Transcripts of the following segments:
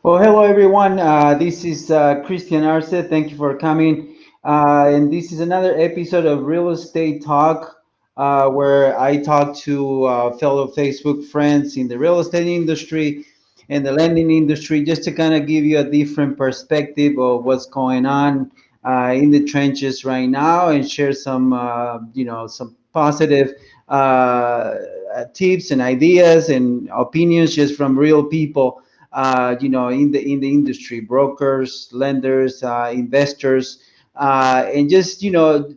Well, hello everyone. This is Christian Arce. Thank you for coming. And this is another episode of Real Estate Talk, where I talk to fellow Facebook friends in the real estate industry and the lending industry, just to kind of give you a different perspective of what's going on in the trenches right now, and share some, some positive tips and ideas and opinions just from real people in the industry, brokers, lenders, investors, and just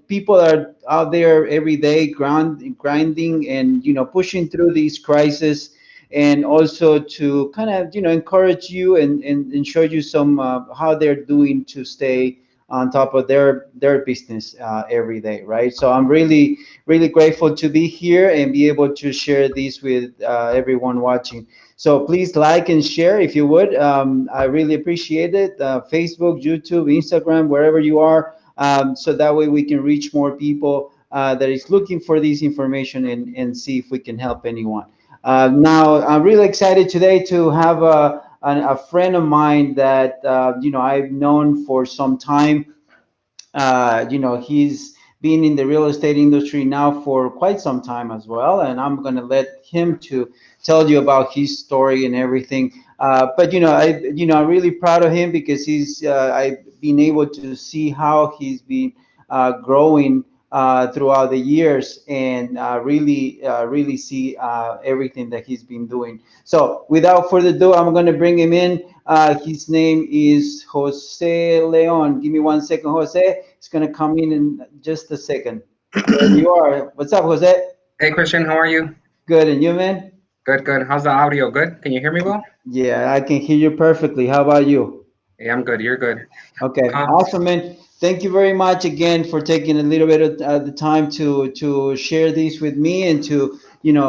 people are out there every day grinding and pushing through these crises, and also to kind of encourage you and show you some how they're doing to stay on top of their business every day, right? So I'm really grateful to be here and be able to share this with everyone watching. So please like and share if you would. I really appreciate it. Facebook, YouTube, Instagram, wherever you are, so that way we can reach more people that is looking for this information, and see if we can help anyone. Now, I'm really excited today to have a friend of mine that I've known for some time. He's been in the real estate industry now for quite some time as well, and I'm going to let him to tell you about his story and everything. But I'm really proud of him because I've been able to see how he's been growing throughout the years, and really see everything that he's been doing. So without further ado, I'm going to bring him in. His name is Jose Leon. Give me 1 second, Jose. It's gonna come in just a second. There you are. What's up, Jose? Hey Christian, how are you? Good, and you, man? Good, good. How's the audio? Good? Can you hear me well? Yeah, I can hear you perfectly. How about you? Yeah, I'm good. You're good. Okay, Um, awesome, man. Thank you very much again for taking a little bit of the time to share this with me, and to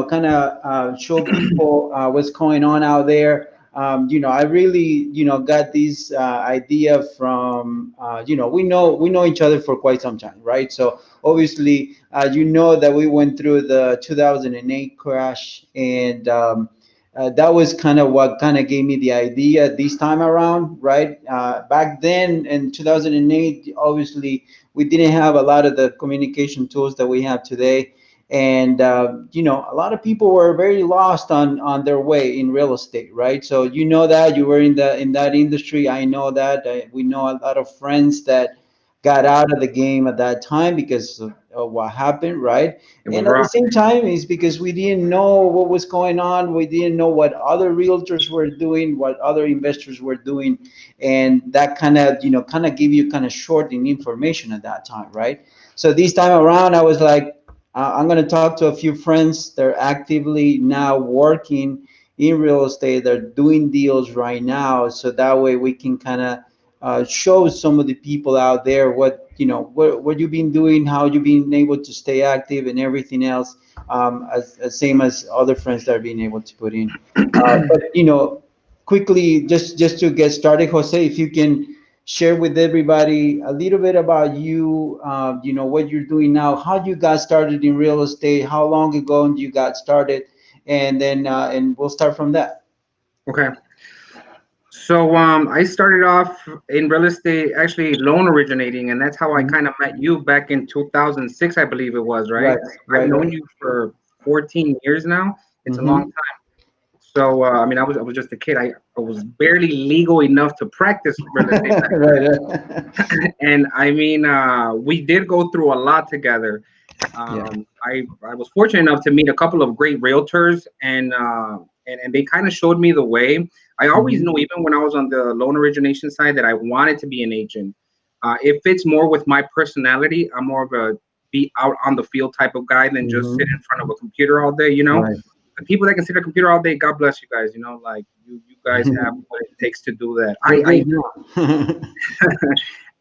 kind of show people what's going on out there. I really got this idea from we know each other for quite some time, right? So obviously, that we went through the 2008 crash, and that was kind of what kind of gave me the idea this time around, right? Back then in 2008, obviously we didn't have a lot of the communication tools that we have today, and a lot of people were very lost on their way in real estate, right? So that you were in that industry. I know that we know a lot of friends that got out of the game at that time because of what happened, right? it was And at the rough. same time, it's because we didn't know what was going on. We didn't know what other realtors were doing, what other investors were doing, and that kind of give you kind of short in information at that time, right? So this time around, I was like, I'm going to talk to a few friends. They're actively now working in real estate. They're doing deals right now, so that way we can kind of show some of the people out there what you've been doing, how you've been able to stay active, and everything else, as same as other friends that are being able to put in. But quickly, just to get started, Jose, if you can share with everybody a little bit about you, what you're doing now, how you got started in real estate, how long ago you got started, and then and we'll start from that. Okay. So I started off in real estate, actually loan originating, and that's how I Mhm. kind of met you back in 2006, I believe it was, right? Right, So I've right, known right. you for 14 years now. It's a long Mm-hmm. time. So I mean, I was just a kid. I was barely legal enough to practice real estate back Right. then. And I mean, we did go through a lot together. Yeah. I was fortunate enough to meet a couple of great realtors, and they kind of showed me the way. I always Mm-hmm. knew, even when I was on the loan origination side, that I wanted to be an agent. It fits more with my personality. I'm more of a be out on the field type of guy than just sit Mm-hmm. in front of a computer all day. Right. The people that can sit at a computer all day, God bless you guys. Like you guys have what it takes to do that. We're good now.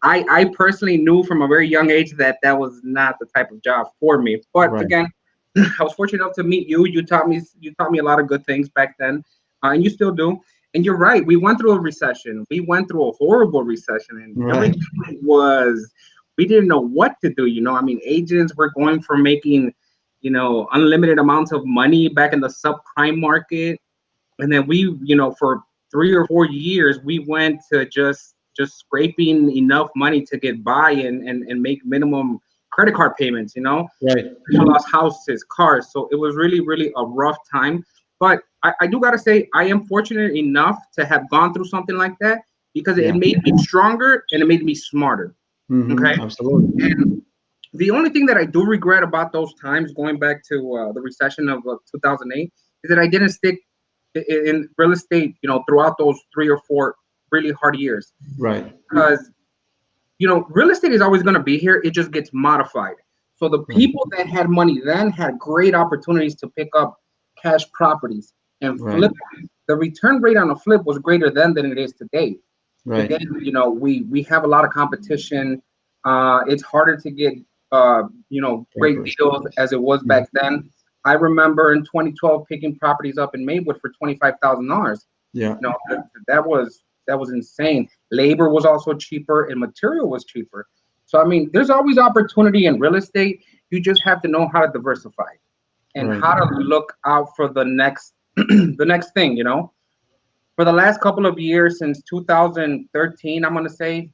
I personally knew from a very young age that that was not the type of job for me. But Right. again, I was fortunate enough to meet you. You taught me a lot of good things back then, and you still do. And you're right. We went through a recession. We went through a horrible recession, and Right. everything was we didn't know what to do. I mean, agents were going from making unlimited amounts of money back in the subprime market, and then we for 3 or 4 years, we went to just scraping enough money to get by and make minimum credit card payments. Right. We lost houses, cars, so it was really a rough time. But I do gotta say, I am fortunate enough to have gone through something like that because it Yeah. made me stronger and it made me smarter. Okay. Absolutely. The only thing that I do regret about those times, going back to the recession of 2008, is that I didn't stick in real estate, throughout those 3 or 4 really hard years. Right. Because real estate is always going to be here. It just gets modified. So the Right. people that had money then had great opportunities to pick up cash properties and Right. flip. The return rate on a flip was greater then than it is today. Right. Today, we have a lot of competition. It's harder to get great Papers. deals as it was Mhm. back then. I remember in 2012 picking properties up in Maywood for $25,000. Yeah. That was insane. Labor was also cheaper and material was cheaper. So I mean, there's always opportunity in real estate. You just have to know how to diversify and Right. how to look out for the next the next thing. For the last couple of years since 2013, I'm gonna say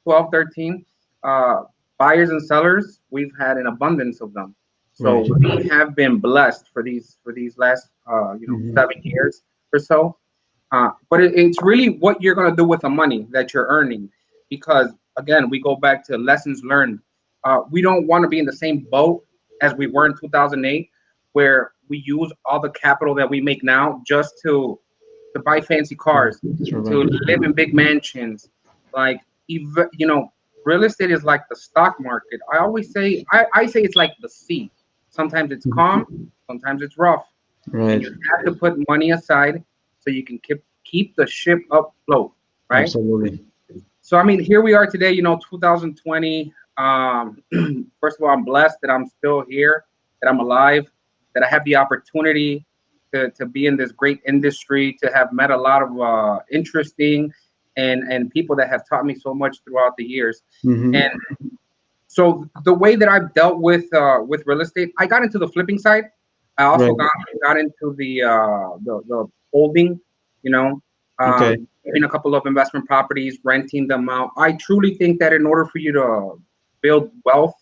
12, 13, buyers and sellers, we've had an abundance of them. So Right. we have been blessed for these last Hmm. 7 years or so. But it's really what you're going to do with the money that you're earning. Because again, we go back to lessons learned. We don't want to be in the same boat as we were in 2008, where we use all the capital that we make now just to buy fancy cars, to Right. live in big mansions. Like, real estate is like the stock market. I say it's like the sea. Sometimes it's calm, sometimes it's rough, and Right. you have to put money aside so you can keep the ship afloat, right? Absolutely. So I mean, here we are today, 2020. First of all, I'm blessed that I'm still here, that I'm alive, that I have the opportunity to be in this great industry, to have met a lot of interesting and people that have taught me so much throughout the years. And Hmm. so the way that I've dealt with real estate, I got into the flipping side. I also Right. got into the holding, you know, Okay. in a couple of investment properties, renting them out. I truly think that in order for you to build wealth,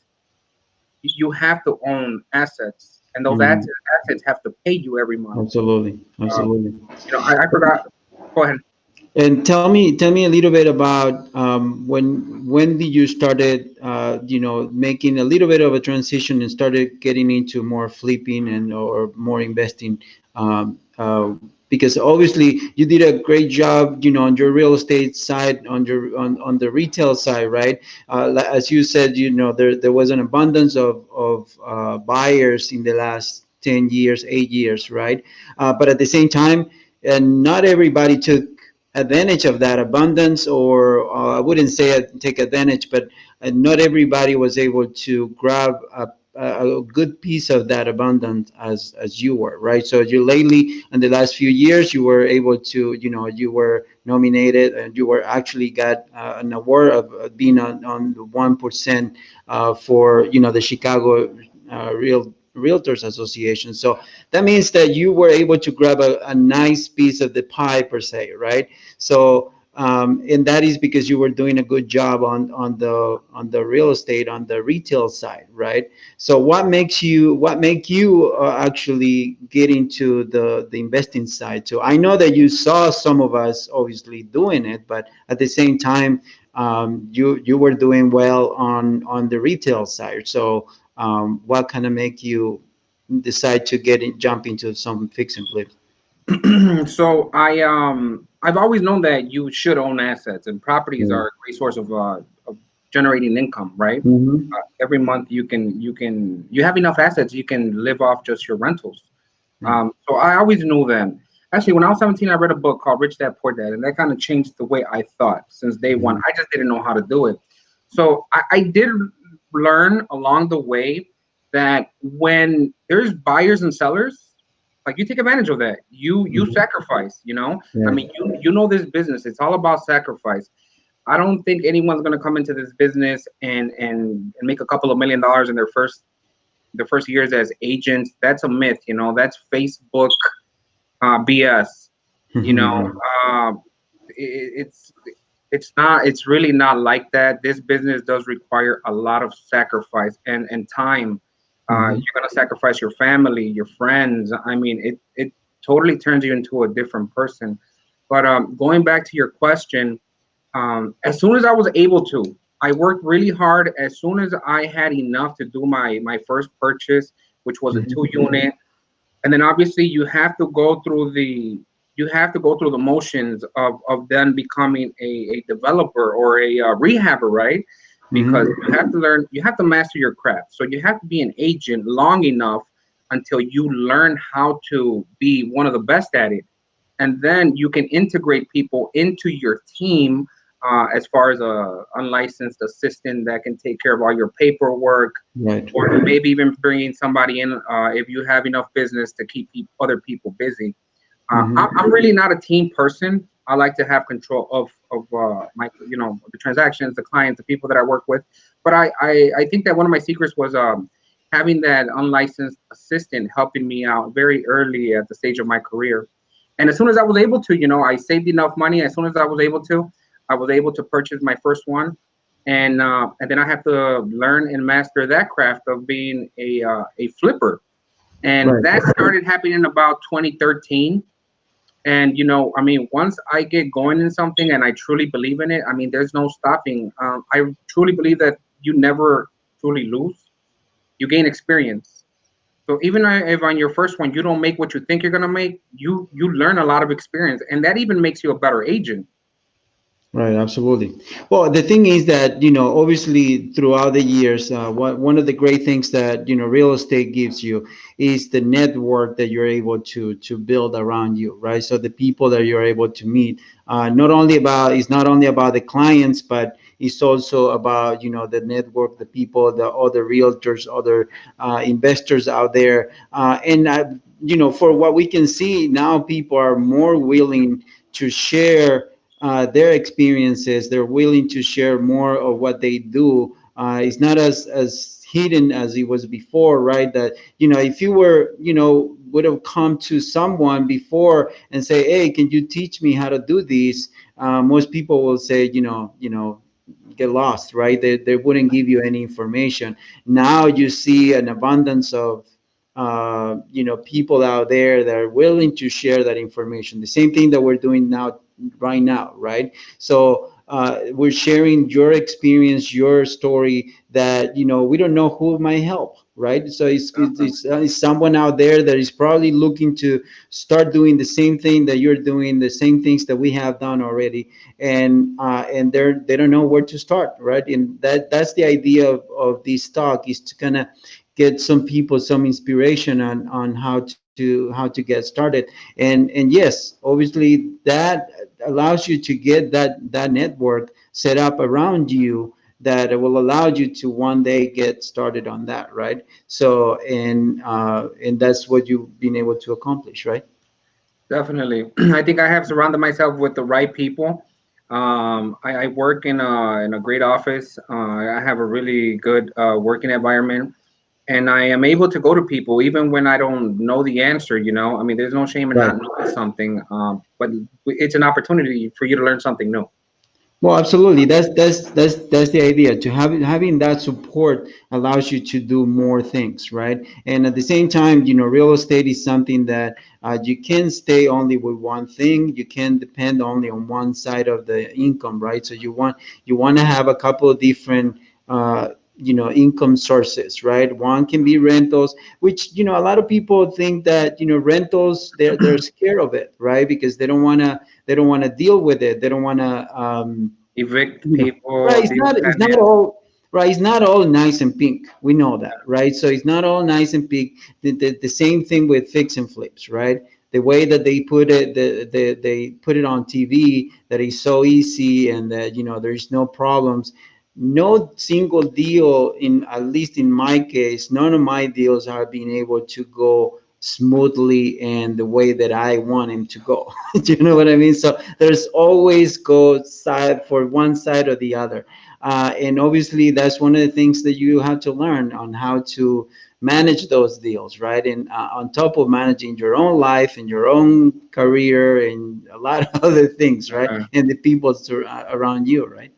you have to own assets, and those Mhm. assets have to pay you every month. Absolutely. Uh, Absolutely. I forgot. Go ahead. And tell me a little bit about when did you started making a little bit of a transition and started getting into more flipping and or more investing, because obviously you did a great job on your real estate side, on the retail side, right? As you said, there was an abundance of buyers in the last 10 years, 8 years, right? But at the same time, and not everybody took advantage of that abundance, or I wouldn't say take advantage, but not everybody was able to grab a good piece of that abundance as you were, right? So you lately, in the last few years, you were able to, you were nominated and you were actually got an award of being on the 1% for, the Chicago Realtors Association. So that means that you were able to grab a nice piece of the pie per se, right? So, and that is because you were doing a good job on the real estate, on the retail side, right? So what make you actually get into the investing side too? I know that you saw some of us obviously doing it, but at the same time, you were doing well on the retail side. So, what kind of make you decide to jump into some fix and flip? So I've always known that you should own assets, and properties Yeah. are a great source of generating income, right? Hmm. Every month you have enough assets, you can live off just your rentals. Yeah. So I always knew that. Actually, when I was 17, I read a book called Rich Dad Poor Dad, and that kind of changed the way I thought since day one. Mhm. I just didn't know how to do it. So I did learn along the way that when there's buyers and sellers, like, you take advantage of that. You Mhm. sacrifice. I Right. mean, you know this business. It's all about sacrifice. I don't think anyone's gonna come into this business and make a couple of $1 million in their first years as agents. That's a myth. That's Facebook BS. You know, Right. it's it's really not like that. This business does require a lot of sacrifice and time. Hmm. You're gonna sacrifice your family, your friends. I mean, it totally turns you into a different person. But going back to your question, as soon as I was able to, I worked really hard. As soon as I had enough to do my first purchase, which was a two Hmm. unit, and then obviously you have to go through the motions of then becoming a developer or a rehabber, right? Because Hmm. you have to master your craft. So you have to be an agent long enough until you learn how to be one of the best at it, and then you can integrate people into your team, as far as a unlicensed assistant that can take care of all your paperwork, Right. or maybe even bringing somebody in, if you have enough business to keep other people busy. Hmm. I'm really not a team person. I like to have control of my, the transactions, the clients, the people that I work with. But I think that one of my secrets was having that unlicensed assistant helping me out very early at the stage of my career. And as soon as I was able to, I saved enough money. As soon as I was able to purchase my first one, and then I have to learn and master that craft of being a flipper. And Right. that started happening in about 2013. And I mean, once I get going in something and I truly believe in it, I mean, there's no stopping. I truly believe that you never truly lose. You gain experience. So even if on your first one you don't make what you think you're gonna make, you learn a lot of experience, and that even makes you a better agent. Right, absolutely. Well, the thing is that, obviously throughout the years, one of the great things that, real estate gives you is the network that you're able to build around you, right? So the people that you're able to meet, it's not only about the clients, but it's also about, the network, the people, the other realtors, other investors out there. For what we can see now, people are more willing to share their experiences. They're willing to share more of what they do. It's not as hidden as it was before, right? That if you were, would have come to someone before and say, "Hey, can you teach me how to do this?" Most people will say, get lost, right? They wouldn't give you any information. Now you see an abundance of people out there that are willing to share that information. The same thing that we're doing now, right now, right? So we're sharing your experience, your story, that we don't know who might help, right? So it's someone out there that is probably looking to start doing the same thing that you're doing, the same things that we have done already, and they don't know where to start, right? And that's the idea of this talk, is to kind of get some people some inspiration on how to get started. And yes, obviously that allows you to get that network set up around you that will allow you to one day get started on that, right? So and that's what you've been able to accomplish, right? Definitely. I think I have surrounded myself with the right people. I work in a great office. I have a really good working environment, and I am able to go to people even when I don't know the answer. I mean, there's no shame in Right. not knowing something, but it's an opportunity for you to learn something new. Well, absolutely. That's the idea. To having that support allows you to do more things, right? And at the same time, real estate is something that you can stay only with one thing. You can depend only on one side of the income, right? So you want to have a couple of different income sources, right? One can be rentals, which a lot of people think that rentals, they're scared of it, right? Because they don't want to deal with it. They don't want to Evict yeah. Right. people, It's deal with not. It's not tenants. all. Right. It's not all nice and pink. We know that, right? So it's not all nice and pink. The same thing with fix and flips, right? The way that they put it, they put it on TV, that is so easy, and that there's no problems. No single deal, in at least in my case, none of my deals are being able to go smoothly and the way that I want him to go. Do you know what I mean? So there's always go side for one side or the other, and obviously that's one of the things that you have to learn on how to manage those deals, right? And on top of managing your own life and your own career and a lot of other things, right? Uh, And the people around you, right?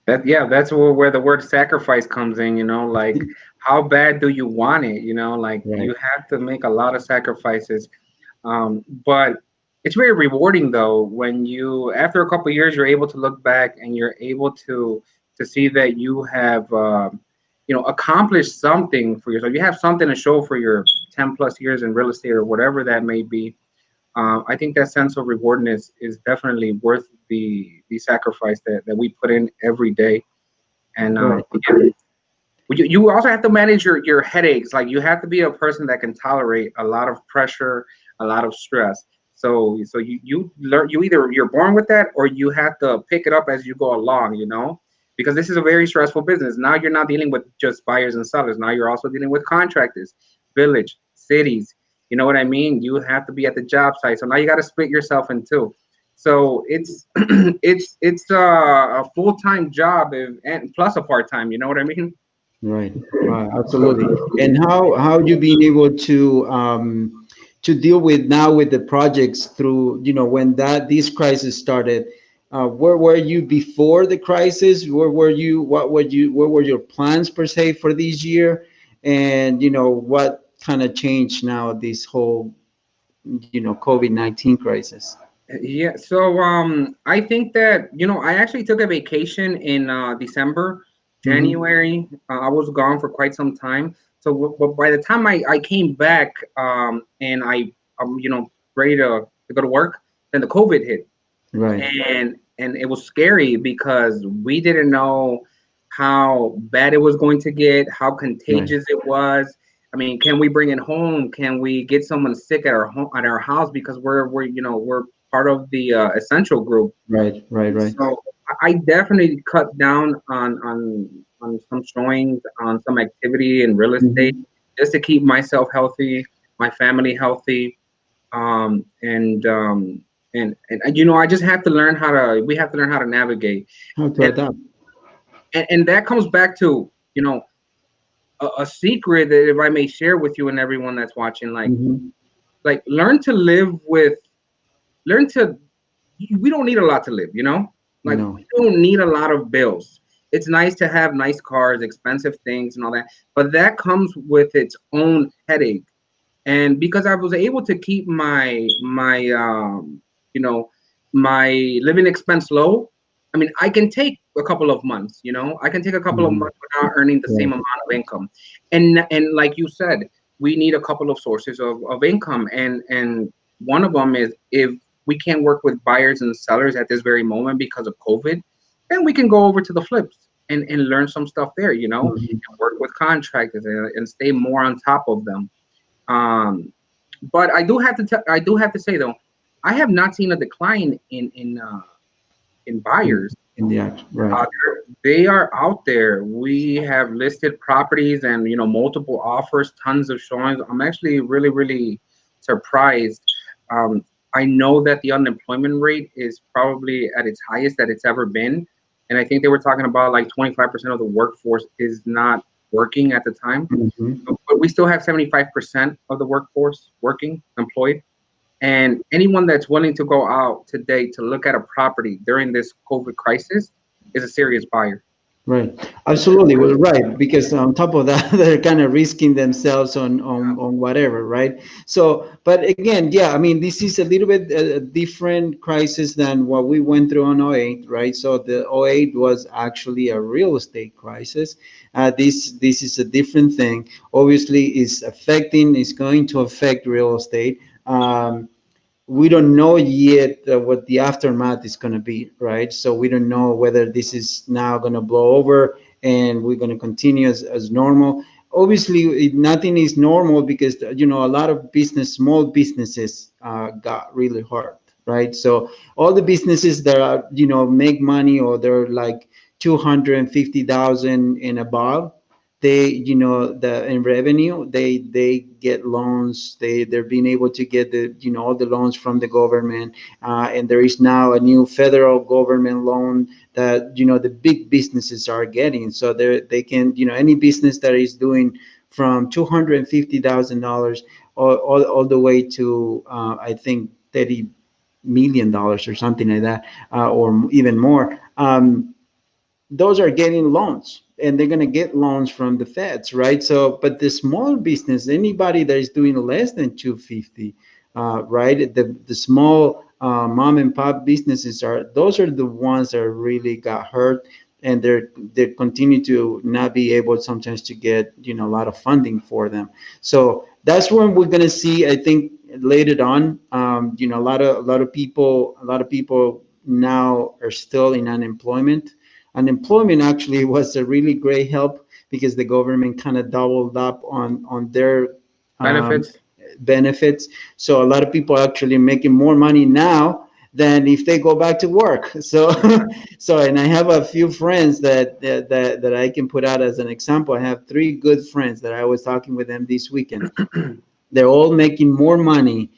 that's where the word sacrifice comes in. Like how bad do you want it? Like Right. you have to make a lot of sacrifices. But it's very rewarding though when you, after a couple of years, you're able to look back and you're able to see that you have, accomplished something for yourself. You have something to show for your 10+ years in real estate or whatever that may be. I think that sense of rewardness is definitely worth the sacrifice that we put in every day. And Right. yeah, you also have to manage your headaches. Like you have to be a person that can tolerate a lot of pressure, a lot of stress. So you learn, you either you're born with that or you have to pick it up as you go along, because this is a very stressful business. Now you're not dealing with just buyers and sellers. Now you're also dealing with contractors, village, cities. You know what I mean? You have to be at the job site. So now you got to split yourself in two. So it's a full-time job and plus a part-time. You know what I mean? Right. Absolutely. And how you been able to deal with now with the projects through, when this crisis started? Where were you before the crisis? Where were you? What were your plans per se for this year? And what kind of changed now this whole COVID-19 crisis? Yeah, so I think that I actually took a vacation in December, Hmm. January. I was gone for quite some time. So, but by the time I came back, and ready to go to work, then the COVID hit, Right. and it was scary because we didn't know how bad it was going to get, how Right. contagious it was. I mean, can we bring it home? Can we get someone sick at our home, at our house, because we're part of the essential group. Right. Right. Right. So I definitely cut down on some showings, on some activity in real estate, Hmm. just to keep myself healthy, my family healthy, um, and um, and I just have to learn how to. We have to learn how to navigate, How to and adapt. and that comes back to a secret that if I may share with you and everyone that's watching, Hmm. like learn to live with, learn to. We don't need a lot to live, like No. we don't need a lot of bills. It's nice to have nice cars, expensive things, and all that, but that comes with its own headache. And because I was able to keep you know my living expense low, I mean I can take a couple of months, I can take a couple of Hmm. months without earning the same Right. amount of income. And like you said, we need a couple of sources of income, and one of them is, if we can't work with buyers and sellers at this very moment because of COVID, then we can go over to the flips and learn some stuff there, Hmm. and work with contractors and stay more on top of them. um, but I do have to say though, I have not seen a decline in buyers. In the act. Right. They are out there. We have listed properties and multiple offers, tons of showings. I'm actually really really surprised. Um, I know that the unemployment rate is probably at its highest that it's ever been, and I think they were talking about like 25% of the workforce is not working at the time, Hmm. but we still have 75% of the workforce working, employed. And anyone that's willing to go out today to look at a property during this COVID crisis is a serious buyer. Right. Absolutely. Well, right. Because on top of that, they're kind of risking themselves on whatever, right? So, but again, yeah, I mean, this is a little bit a different crisis than what we went through on '08, right? So the '08 was actually a real estate crisis. This is a different thing. Obviously, is going to affect real estate. We don't know yet what the aftermath is going to be, right? So we don't know whether this is now going to blow over and we're going to continue as normal. Obviously, nothing is normal because a lot of small businesses got really hurt, right? So all the businesses that are make money or they're like 250,000 and above, they the in revenue, they get loans, they're being able to get the all the loans from the government, and there is now a new federal government loan that the big businesses are getting, so they can any business that is doing from $250,000 all the way to I think $30 million or something like that, or even more. Those are getting loans, and they're going to get loans from the feds, right? So but the small business, anybody that is doing less than 250, right, the small mom and pop businesses, are those are the ones that really got hurt, and they continue to not be able sometimes to get, a lot of funding for them. So that's when we're going to see, I think, later on, a lot of people now are still in unemployment. Unemployment actually was a really great help because the government kind of doubled up on their um, Benefits. benefits. So a lot of people are actually making more money now than if they go back to work. So, and I have a few friends that I can put out as an example. I have three good friends that I was talking with them this weekend. They're all making more money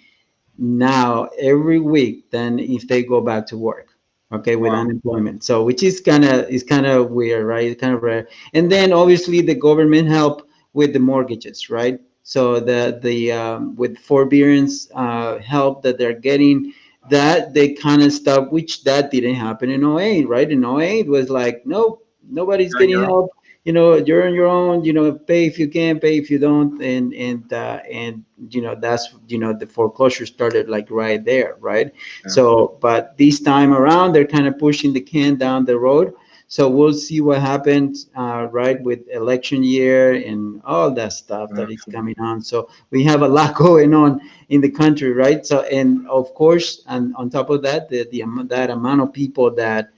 now every week than if they go back to work, okay, with Wow. unemployment. So which is kind of weird, right? It's kind of rare. And then obviously the government help with the mortgages, right? So the with forbearance help that they're getting, that they kind of stop, which that didn't happen in '08, right? In '08 was like, nope, nobody's You're on getting your own. help. You're on your own. Pay if you can, pay if you don't, and that's the foreclosure started like right there, right? Yeah. So but this time around they're kind of pushing the can down the road. So we'll see what happens, right, with election year and all that stuff that is Absolutely. coming on. So we have a lot going on in the country, right? So, and of course, and on top of that, that amount of people that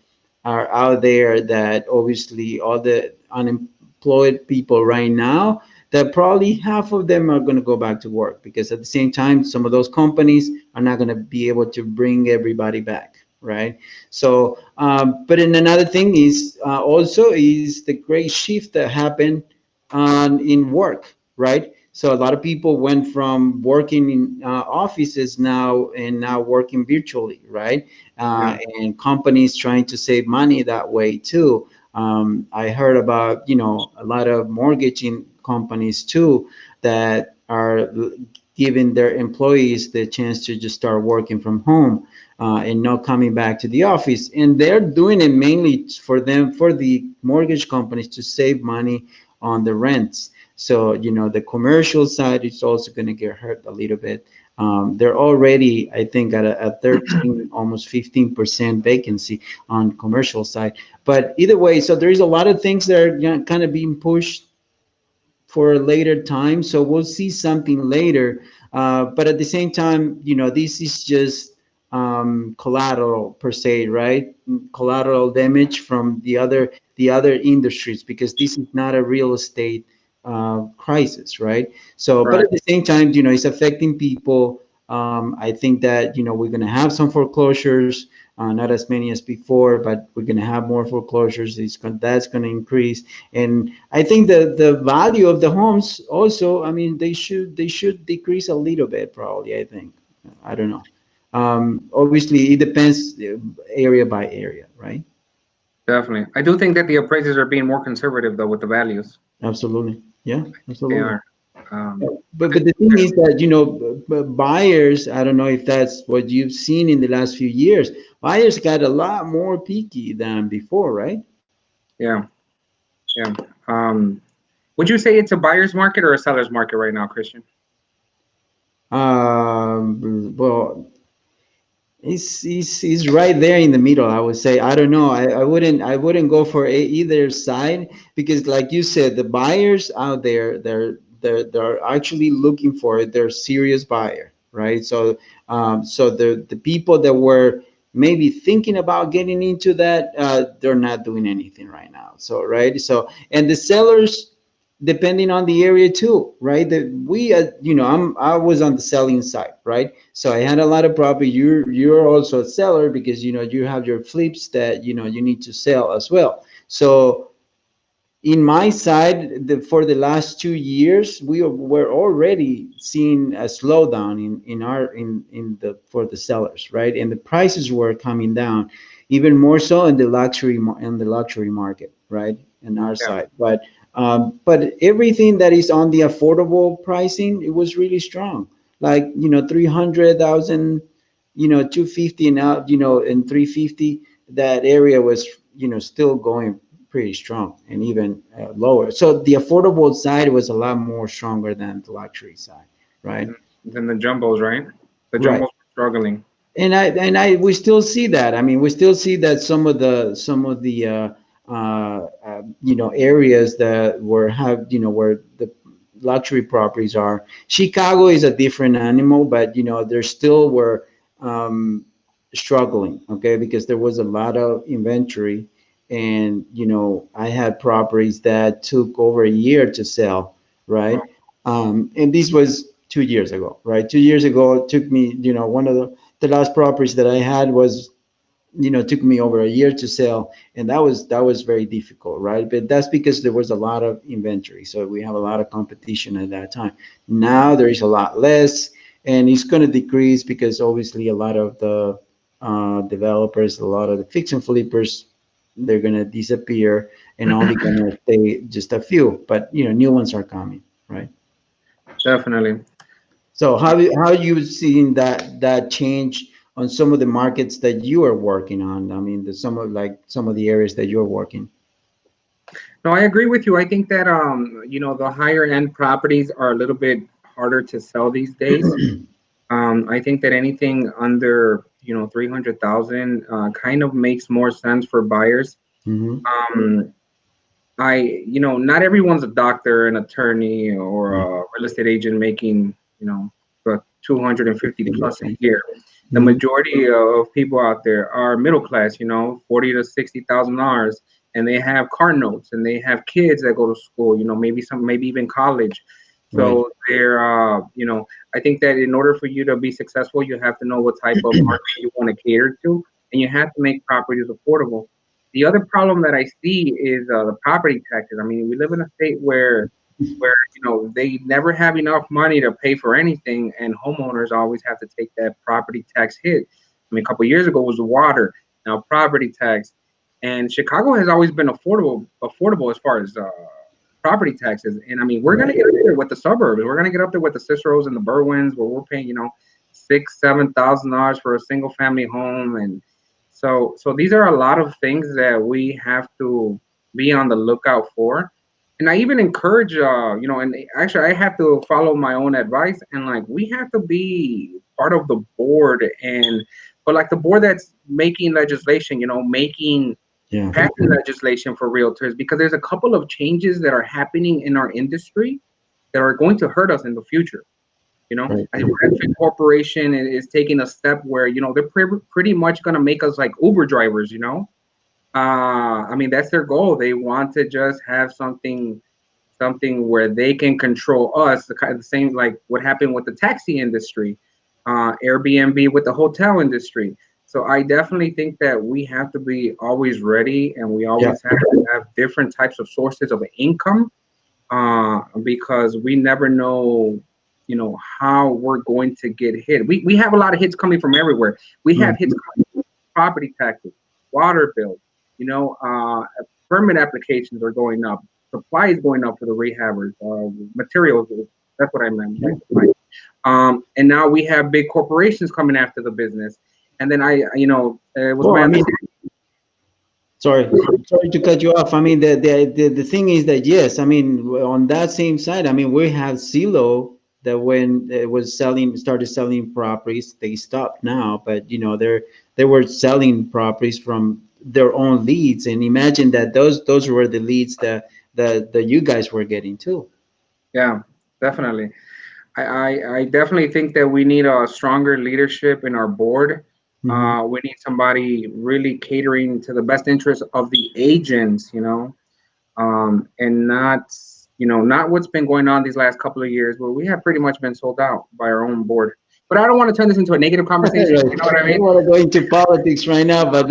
are out there, that obviously all the unemployed people right now, that probably half of them are going to go back to work, because at the same time some of those companies are not going to be able to bring everybody back, right? So but then another thing is, also is the great shift that happened in work, right? So a lot of people went from working in offices now, and now working virtually, right? Yeah. And companies trying to save money that way too. I heard about, a lot of mortgaging companies too, that are giving their employees the chance to just start working from home, and not coming back to the office. And they're doing it mainly for the mortgage companies to save money on the rents. So, the commercial side is also going to get hurt a little bit. They're already, I think, at a 13, almost 15% vacancy on commercial side. But either way, so there is a lot of things that are, kind of being pushed for a later time. So we'll see something later. But at the same time, this is just collateral per se, right? Collateral damage from the other industries, because this is not a real estate crisis, right? So, but Right. at the same time, it's affecting people. I think that we're going to have some foreclosures, not as many as before, but we're going to have more foreclosures. That's going to increase, and I think the value of the homes also, I mean, they should decrease a little bit, probably, I think. I don't know. Obviously, it depends, area by area, right? Definitely. I do think that the appraisers are being more conservative though with the values. Absolutely. Yeah, They absolutely. are. But But but the thing is that, buyers, I don't know if that's what you've seen in the last few years. Buyers got a lot more picky than before, right? yeah, yeah. Would you say it's a buyer's market or a seller's market right now, Christian? Well, he's right there in the middle, I would say. I don't know. I wouldn't go for either side, because like you said, the buyers out there, they're actually looking for it. They're serious buyer, right? So so the people that were maybe thinking about getting into that, they're not doing anything right now. So right. So, and the sellers, depending on the area too, right? That we, I was on the selling side, right? So I had a lot of property. You're also a seller, because you have your flips that you need to sell as well. So in my side, for the last 2 years, were already seeing a slowdown in the for the sellers, right? And the prices were coming down, even more so in the luxury market, right? In our Yeah. side, but But everything that is on the affordable pricing, it was really strong. Like, 300,000, 250 and out, and 350, that area was, still going pretty strong and even lower. So the affordable side was a lot more stronger than the luxury side, right? Than the jumbos, right? The Right. jumbos are struggling. We still see that. I mean, we still see that some of the areas that were have where the luxury properties are. Chicago is a different animal, but there still were um, struggling. Okay, because there was a lot of inventory, and I had properties that took over a year to sell, right? Well, And this was 2 years ago, right? 2 years ago, it took me, one of the last properties that I had was, took me over a year to sell, and that was very difficult, right? But that's because there was a lot of inventory, so we have a lot of competition at that time. Now there is a lot less, and it's going to decrease because obviously a lot of the developers, a lot of the fix and flippers, they're going to disappear, and only going to stay just a few. But new ones are coming, right? definitely. So how you seeing that change on some of the markets that you are working on? I mean, some of the areas that you're working. No, I agree with you. I think that the higher end properties are a little bit harder to sell these days. I think that anything under 300,000 kind of makes more sense for buyers. Hmm. Um, not everyone's a doctor, an attorney, or Right. a real estate agent making the 250 plus a year. The Hmm. majority of people out there are middle class, 40 to $60,000, and they have car notes and they have kids that go to school, maybe even college. Right. So I think that in order for you to be successful, you have to know what type of market you want to cater to, and you have to make properties affordable. The other problem that I see is the property taxes. I mean, we live in a state where they never have enough money to pay for anything, and homeowners always have to take that property tax hit. I mean, a couple of years ago was the water, now property tax, and Chicago has always been affordable as far as property taxes. And I mean, we're gonna get up there with the suburbs. We're gonna get up there with the Ciceros and the Berwins, where we're paying $6,000-7,000 for a single family home, and so these are a lot of things that we have to be on the lookout for. And I even encourage, and actually I have to follow my own advice, and like we have to be part of the board, but like the board that's making legislation, making Yeah. passing legislation for realtors, because there's a couple of changes that are happening in our industry that are going to hurt us in the future. Right. I think Redfin Corporation is taking a step where they're pretty much going to make us like Uber drivers. I mean, that's their goal. They want to just have something where they can control us, the kind of the same like what happened with the taxi industry, Airbnb with the hotel industry. So I definitely think that we have to be always ready, and we Yeah. always have to have different types of sources of income, because we never know, how we're going to get hit. We have a lot of hits coming from everywhere. We have hits Mhm. coming from property taxes, water bills, you know, uh, permit applications are going up, supply is going up for the rehabbers, materials. That's what I meant by supply. And now we have big corporations coming after the business. And then it was Well, my I mean, understanding. sorry to cut you off. I mean, the thing is that, yes, I mean, on that same side, I mean, we have Zillow that when it was started selling properties, they stopped now, but they were selling properties from their own leads, and imagine that those were the leads that you guys were getting too. Yeah, definitely. I definitely think that we need a stronger leadership in our board. Hmm. We need somebody really catering to the best interests of the agents, and not what's been going on these last couple of years, where we have pretty much been sold out by our own board. But I don't want to turn this into a negative conversation. Right. You know what I I don't mean? want to go into politics right now, but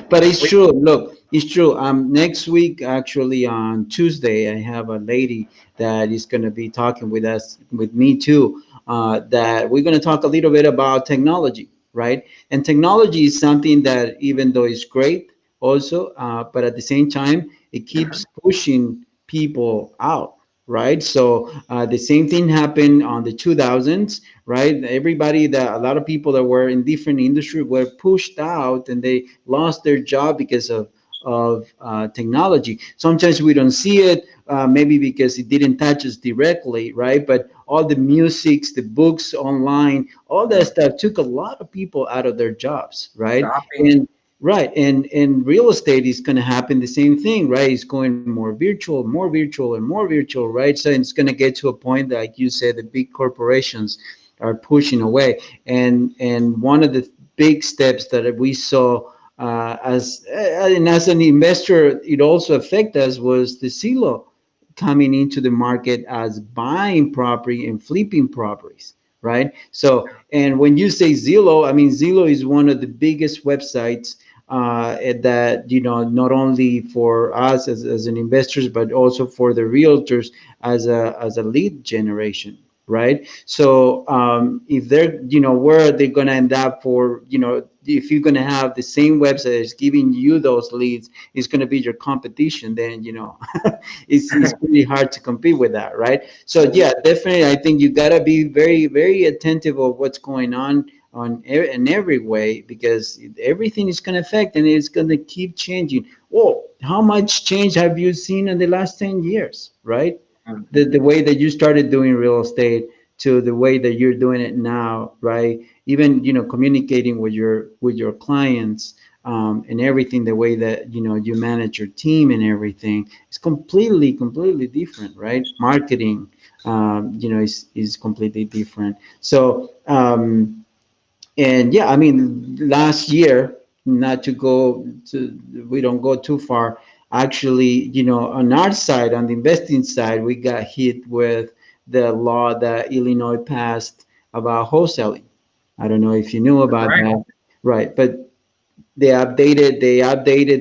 but it's We, true. Look, it's true. Next week, actually, on Tuesday, I have a lady that is going to be talking with us, with me too. That we're going to talk a little bit about technology, right? And technology is something that, even though it's great, also, but at the same time, it keeps pushing people out, right? So the same thing happened on the 2000s, right? Everybody, that a lot of people that were in different industries were pushed out, and they lost their job because of technology. Sometimes we don't see it, maybe because it didn't touch us directly, right? But all the musics, the books online, all that Yeah. stuff took a lot of people out of their jobs, right? Shopping. And right, and real estate is going to happen the same thing, right? It's going more virtual, and more virtual, right? So it's going to get to a point, like you said, the big corporations are pushing away, and one of the big steps that we saw and as an investor, it also affected us, was the silo coming into the market as buying property and flipping properties, right? So, and when you say Zillow, I mean, Zillow is one of the biggest websites that, not only for us as an investors, but also for the realtors as a lead generation, right? So if they're, where are they going to end up for, if you're going to have the same website that's giving you those leads, it's going to be your competition, then, it's pretty hard to compete with that, right? So yeah, definitely, I think you got to be very, very attentive of what's going on in every way, because everything is going to affect, and it's going to keep changing. Whoa, how much change have you seen in the last 10 years, right? Um, The way that you started doing real estate to the way that you're doing it now, right? Even, communicating with your clients, and everything, the way that, you manage your team and everything, is completely different, right? Marketing, is completely different. So, and yeah, I mean, last year, not to go to, we don't go too far. Actually, on our side, on the investing side, we got hit with the law that Illinois passed about wholesaling. I don't know if you knew that's about right. that, right? But they updated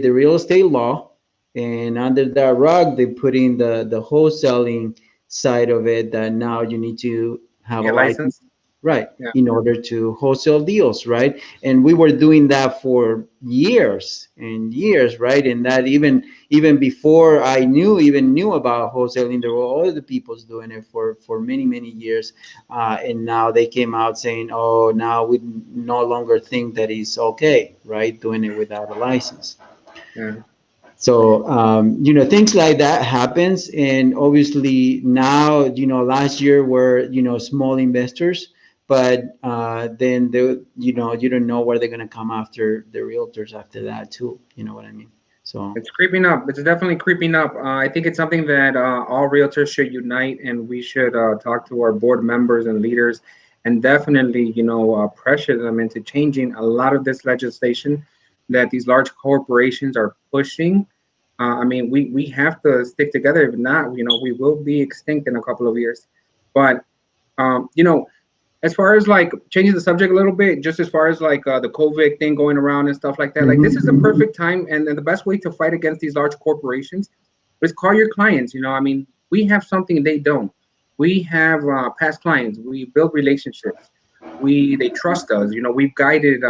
the real estate law, and under that rug, they put in the wholesaling side of it, that now you need to have a Get license, licensed. right, Yeah. in order to wholesale deals, right? And we were doing that for years and years, right? And that even before I knew about wholesaling, there were other people's doing it for many years, and now they came out saying, oh, now we no longer think that it's okay, right, doing it without a license. Yeah. So, things like that happens. And obviously now, last year were, small investors, but then you don't know where they're going to come after the realtors after that too. You know what I mean? So, It's creeping up. It's definitely creeping up. I think it's something that all realtors should unite, and we should talk to our board members and leaders, and definitely, pressure them into changing a lot of this legislation that these large corporations are pushing. I mean, we have to stick together. If not, we will be extinct in a couple of years. But um, you know, as far as like changing the subject a little bit, just as far as like the COVID thing going around and stuff like that, like this is a mhm. perfect time, and the best way to fight against these large corporations is call your clients. I mean, we have something they don't. We have past clients. We build relationships. They trust us. We've guided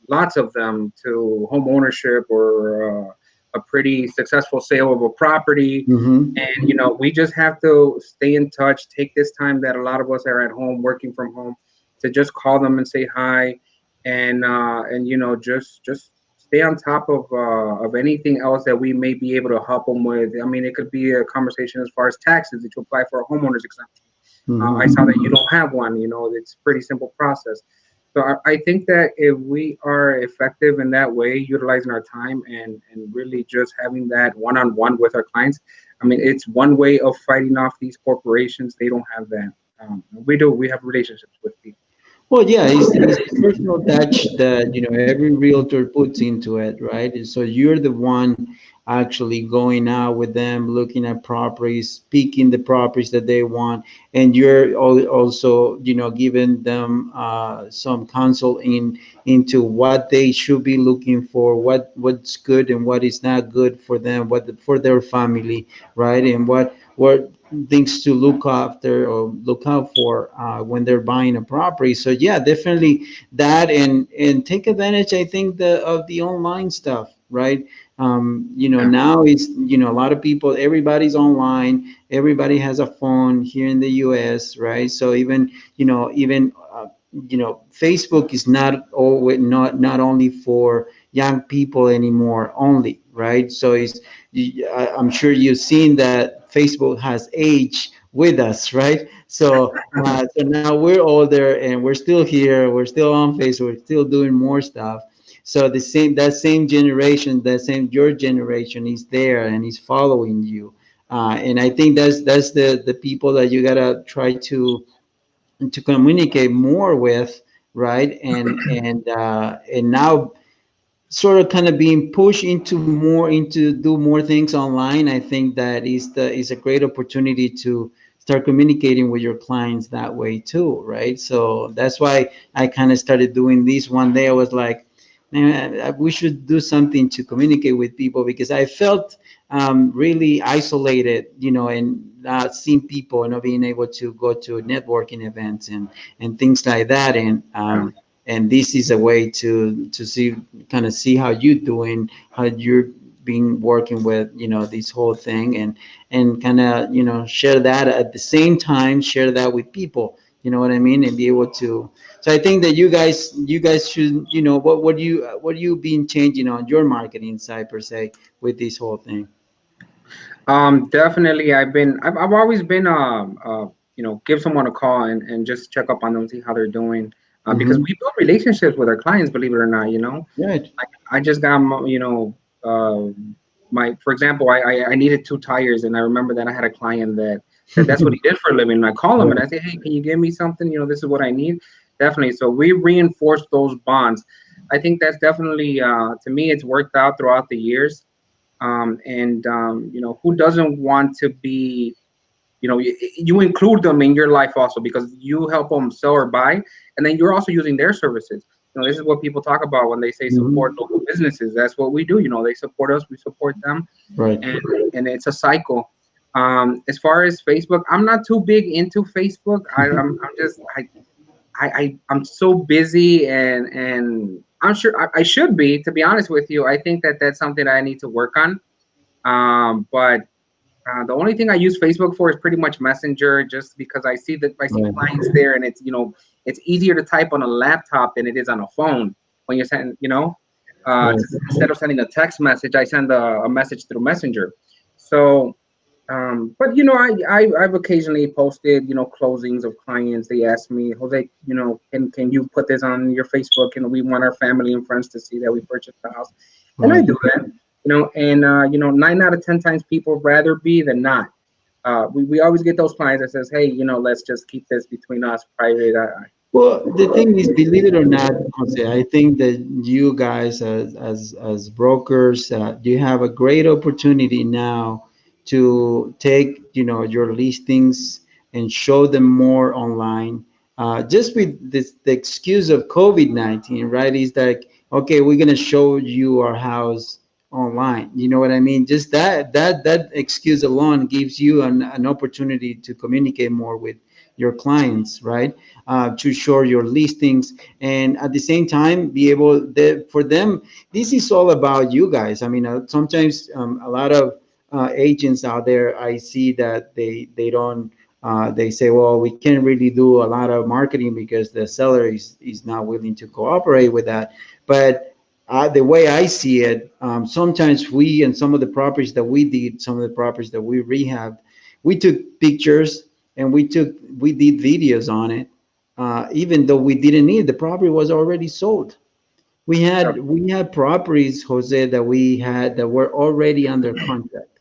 lots of them to home ownership or a pretty successful sale of a property, Mhm. and we just have to stay in touch, take this time that a lot of us are at home working from home to just call them and say hi, and just stay on top of anything else that we may be able to help them with. I mean, it could be a conversation as far as taxes, that you apply for a homeowner's exemption. I saw that you Mhm. don't have one. It's a pretty simple process. So I think that if we are effective in that way, utilizing our time and really just having that one-on-one with our clients, I mean, it's one way of fighting off these corporations. They don't have that. We do. We have relationships with people. Well, yeah, it's the personal touch that every realtor puts into it, right? And so you're the one actually going out with them, looking at properties, picking the properties that they want, and you're also giving them some counsel into what they should be looking for, what's good and what is not good for them, for their family, right? And what things to look after or look out for when they're buying a property. So yeah, definitely that, and take advantage, I think, of the online stuff. right? You know, Yeah. now it's, you know, a lot of people, everybody's online, everybody has a phone here in the US, right? So even, you know, even you know, Facebook is not always, not only for young people anymore only, right? So it's, I'm sure you've seen that Facebook has aged with us, right? So so now we're older and we're still here, we're still on Facebook, we're still doing more stuff. So the same, that same generation, that same your generation is there and is following you. And I think that's the people that you gotta try to communicate more with, right? And now sort of kind of being pushed into more, into do more things online. I think that is a great opportunity to start communicating with your clients that way too, right? So that's why I kind of started doing this. One day I was like, man, we should do something to communicate with people, because I felt really isolated, you know, and not seeing people and not being able to go to networking events and things like that. And this is a way to see, kind of see how you're doing, how you're been working with, you know, this whole thing, and kind of, you know, share that at the same time, share that with people, you know what I mean, and be able to. So I think that you guys should, you know, what you been changing on your marketing side per se with this whole thing. Definitely. I've always been, give someone a call and just check up on them, see how they're doing. Because Mm-hmm. we build relationships with our clients, believe it or not, you know. Right. I just got, for example, I needed two tires, and I remember that I had a client that that's what he did for a living. And I call him and I say, hey, can you give me something? You know, this is what I need. Definitely. So we reinforce those bonds. I think that's definitely, to me, it's worked out throughout the years. And who doesn't want to be, you include them in your life also, because you help them sell or buy, and then you're also using their services. This is what people talk about when they say support Mm-hmm. local businesses. That's what we do. They support us, we support them, Right. and it's a cycle. As far as Facebook, I'm not too big into Facebook. I'm just I'm so busy, and I'm sure I should be, to be honest with you. I think that that's something I need to work on. But the only thing I use Facebook for is pretty much Messenger, just because I see Right. clients there, and it's easier to type on a laptop than it is on a phone when you're sending, Right. instead of sending a text message, I send a message through Messenger. So, but I've occasionally posted, closings of clients. They ask me, Jose, can you put this on your Facebook? We want our family and friends to see that we purchased the house, and I Right. do that. And 9 out of 10 times people rather be than not. We always get those clients that says, hey, let's just keep this between us, private. Well, the thing is, believe it or not, Jose, I think that you guys, as brokers, you have a great opportunity now to take, you know, your listings and show them more online. Just with this, the excuse of COVID-19, right? Is like, okay, we're gonna show you our house online. You know what I mean? Just that excuse alone gives you an opportunity to communicate more with your clients, right? To show your listings, and at the same time be able for them. This is all about you guys. I mean, sometimes a lot of agents out there, I see that they don't. They say, well, we can't really do a lot of marketing because the seller is not willing to cooperate with that. But the way I see it, sometimes we, and some of the properties that we did, some of the properties that we rehabbed, we took pictures and we did videos on it, even though we didn't need, the property was already sold. We had properties, Jose, that we had that were already under contract,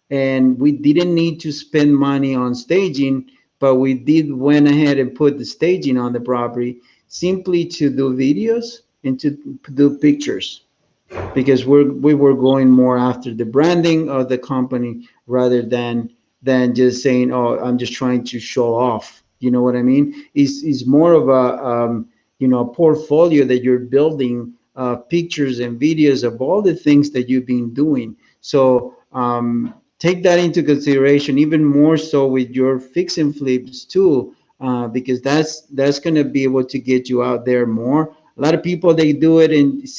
and we didn't need to spend money on staging, but we did went ahead and put the staging on the property simply to do videos and to do pictures, because we were going more after the branding of the company rather than just saying, oh, I'm just trying to show off. You know what I mean? Is more of a portfolio that you're building, pictures and videos of all the things that you've been doing. So take that into consideration, even more so with your fix and flips too, because that's going to be able to get you out there more. A lot of people they do it, and it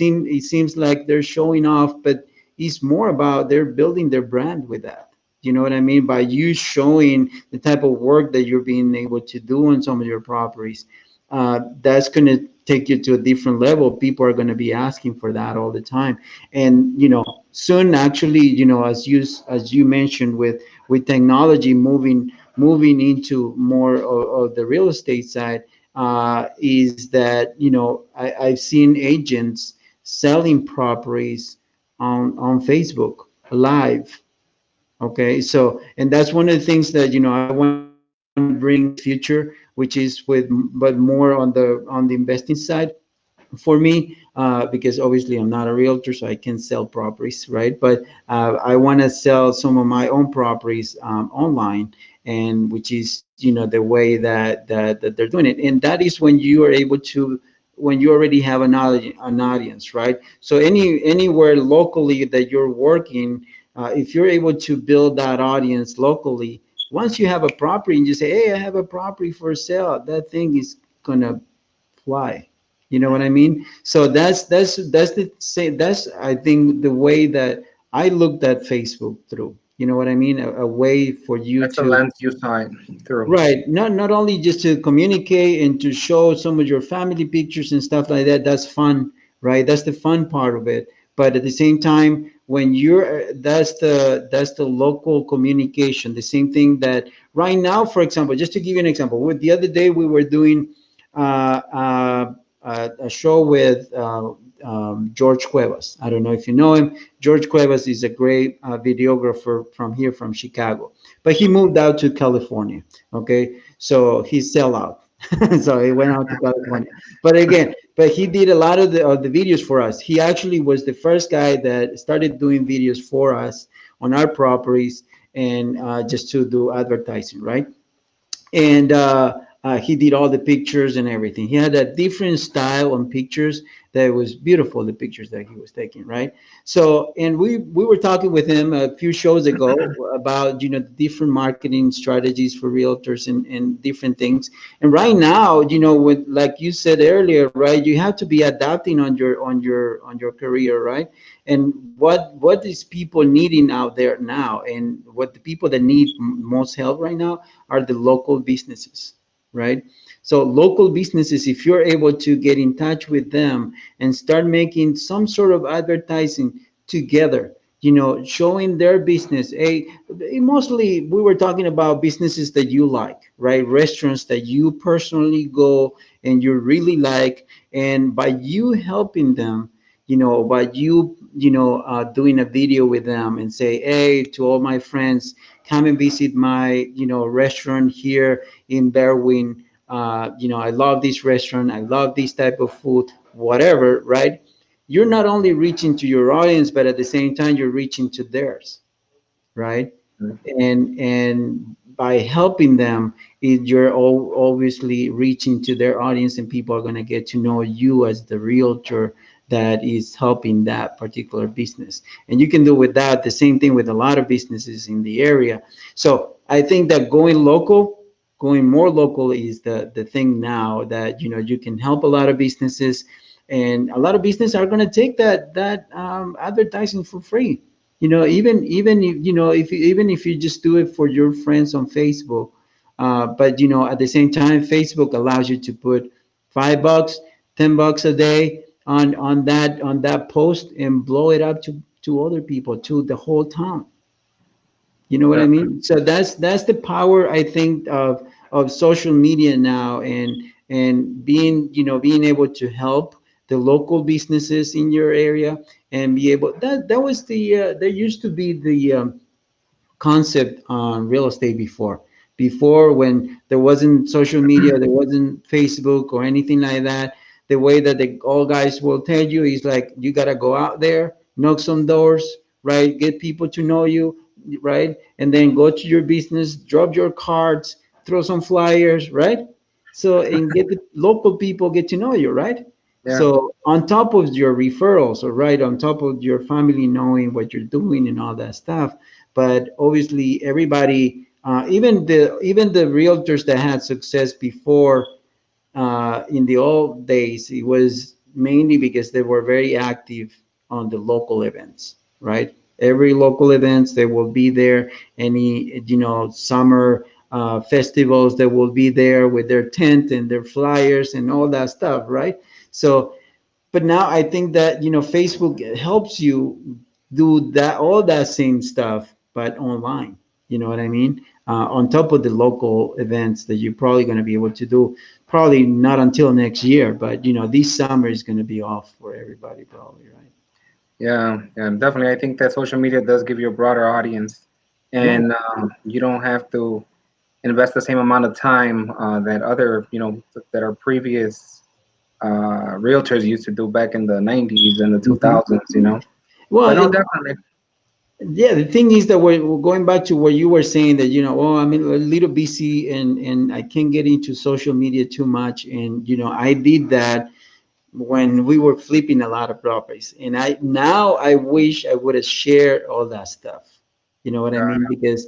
seems like they're showing off, but it's more about they're building their brand with that. You know what I mean? By you showing the type of work that you're being able to do on some of your properties, that's going to take you to a different level. People are going to be asking for that all the time, and soon, actually, as you mentioned, with technology moving into more of the real estate side, is that I've seen agents selling properties on Facebook live. Okay, so and that's one of the things that I want to bring in the future, which is but more on the investing side for me, because obviously I'm not a realtor, so I can sell properties, right? But I want to sell some of my own properties online, and which is the way that they're doing it, and that is when you are able to, when you already have an audience, right? So anywhere locally that you're working, if you're able to build that audience locally, once you have a property and you say, hey, I have a property for sale, that thing is gonna fly. You know what I mean? So that's the say that's I think the way that I looked at Facebook through. You know what I mean? A way for you That's the to, lens you sign through. right, not only just to communicate and to show some of your family pictures and stuff like that. That's fun, right? That's the fun part of it. But at the same time, when you're that's the local communication. The same thing that right now, for example, just to give you an example, with the other day we were doing a show with George Cuevas. I don't know if you know him. George Cuevas is a great videographer from here, from Chicago, but he moved out to California. Okay, so he sell out. So he went out to California. But again, but he did a lot of the videos for us. He actually was the first guy that started doing videos for us on our properties, and just to do advertising, right? And he did all the pictures and everything. He had a different style on pictures that was beautiful. The pictures that he was taking, right? So, and we were talking with him a few shows ago about the different marketing strategies for realtors and different things. And right now, with, like you said earlier, right, you have to be adapting on your career, right? And what is people needing out there now, and what the people that need most help right now are the local businesses, right? So local businesses, if you're able to get in touch with them and start making some sort of advertising together, showing their business. Mostly we were talking about businesses that you like, right? Restaurants that you personally go and you really like, and by you helping them, by you doing a video with them and say, hey, to all my friends, come and visit my restaurant here in Berwyn. I love this restaurant, I love this type of food, whatever, right? You're not only reaching to your audience, but at the same time you're reaching to theirs, right? And by helping them, you're obviously reaching to their audience, and people are going to get to know you as the realtor that is helping that particular business. And you can do with that the same thing with a lot of businesses in the area. So I think that going more local is the thing now, that you can help a lot of businesses, and a lot of businesses are going to take that advertising for free. Even if you just do it for your friends on Facebook. But at the same time, Facebook allows you to put $5, $10 a day on that post, and blow it up to other people, to the whole town. You know what I Yeah. mean? So that's the power, I think, of social media now, and being able to help the local businesses in your area, and be able, that was there used to be the concept on real estate before, when there wasn't social media, there wasn't Facebook or anything like that. The way that the all guys will tell you is like, you got to go out there, knock some doors, right, get people to know you, right, and then go to your business, drop your cards, throw some flyers, right? So, and get the local people get to know you, right? Yeah. So on top of your referrals, or right on top of your family knowing what you're doing and all that stuff, but obviously everybody, even the realtors that had success before, in the old days, it was mainly because they were very active on the local events, right? Every local events they will be there. Any summer festivals, they will be there with their tent and their flyers and all that stuff, right? So but now I think that Facebook helps you do that, all that same stuff, but online. You know what I mean? On top of the local events that you're probably going to be able to do, probably not until next year, but this summer is going to be off for everybody, probably, right? Yeah, yeah, definitely. I think that social media does give you a broader audience, Right. and you don't have to invest the same amount of time that other, that our previous realtors used to do back in the 90s and the Mhm. 2000s. Well, But no, definitely. yeah, the thing is that we're going back to what you were saying, that oh, I'm a little busy and I can't get into social media too much, and I did that when we were flipping a lot of properties, and I wish I would have shared all that stuff. You know what I mean? Because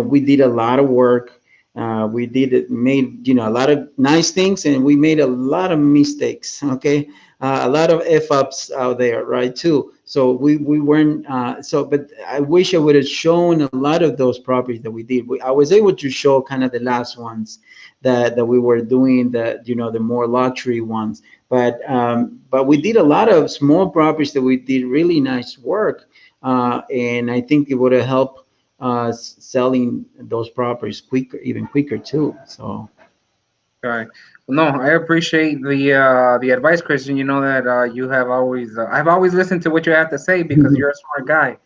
we did a lot of work. We did it, made a lot of nice things, and we made a lot of mistakes. Okay, a lot of f ups out there, right? Too. So we weren't but I wish I would have shown a lot of those properties that we did. I was able to show kind of the last ones that we were doing, the the more luxury ones, but we did a lot of small properties that we did really nice work, and I think it would have helped selling those properties quicker, even quicker too. So Right. No, I appreciate the advice, Christian. You know that you have always I've always listened to what you have to say because you're a smart guy.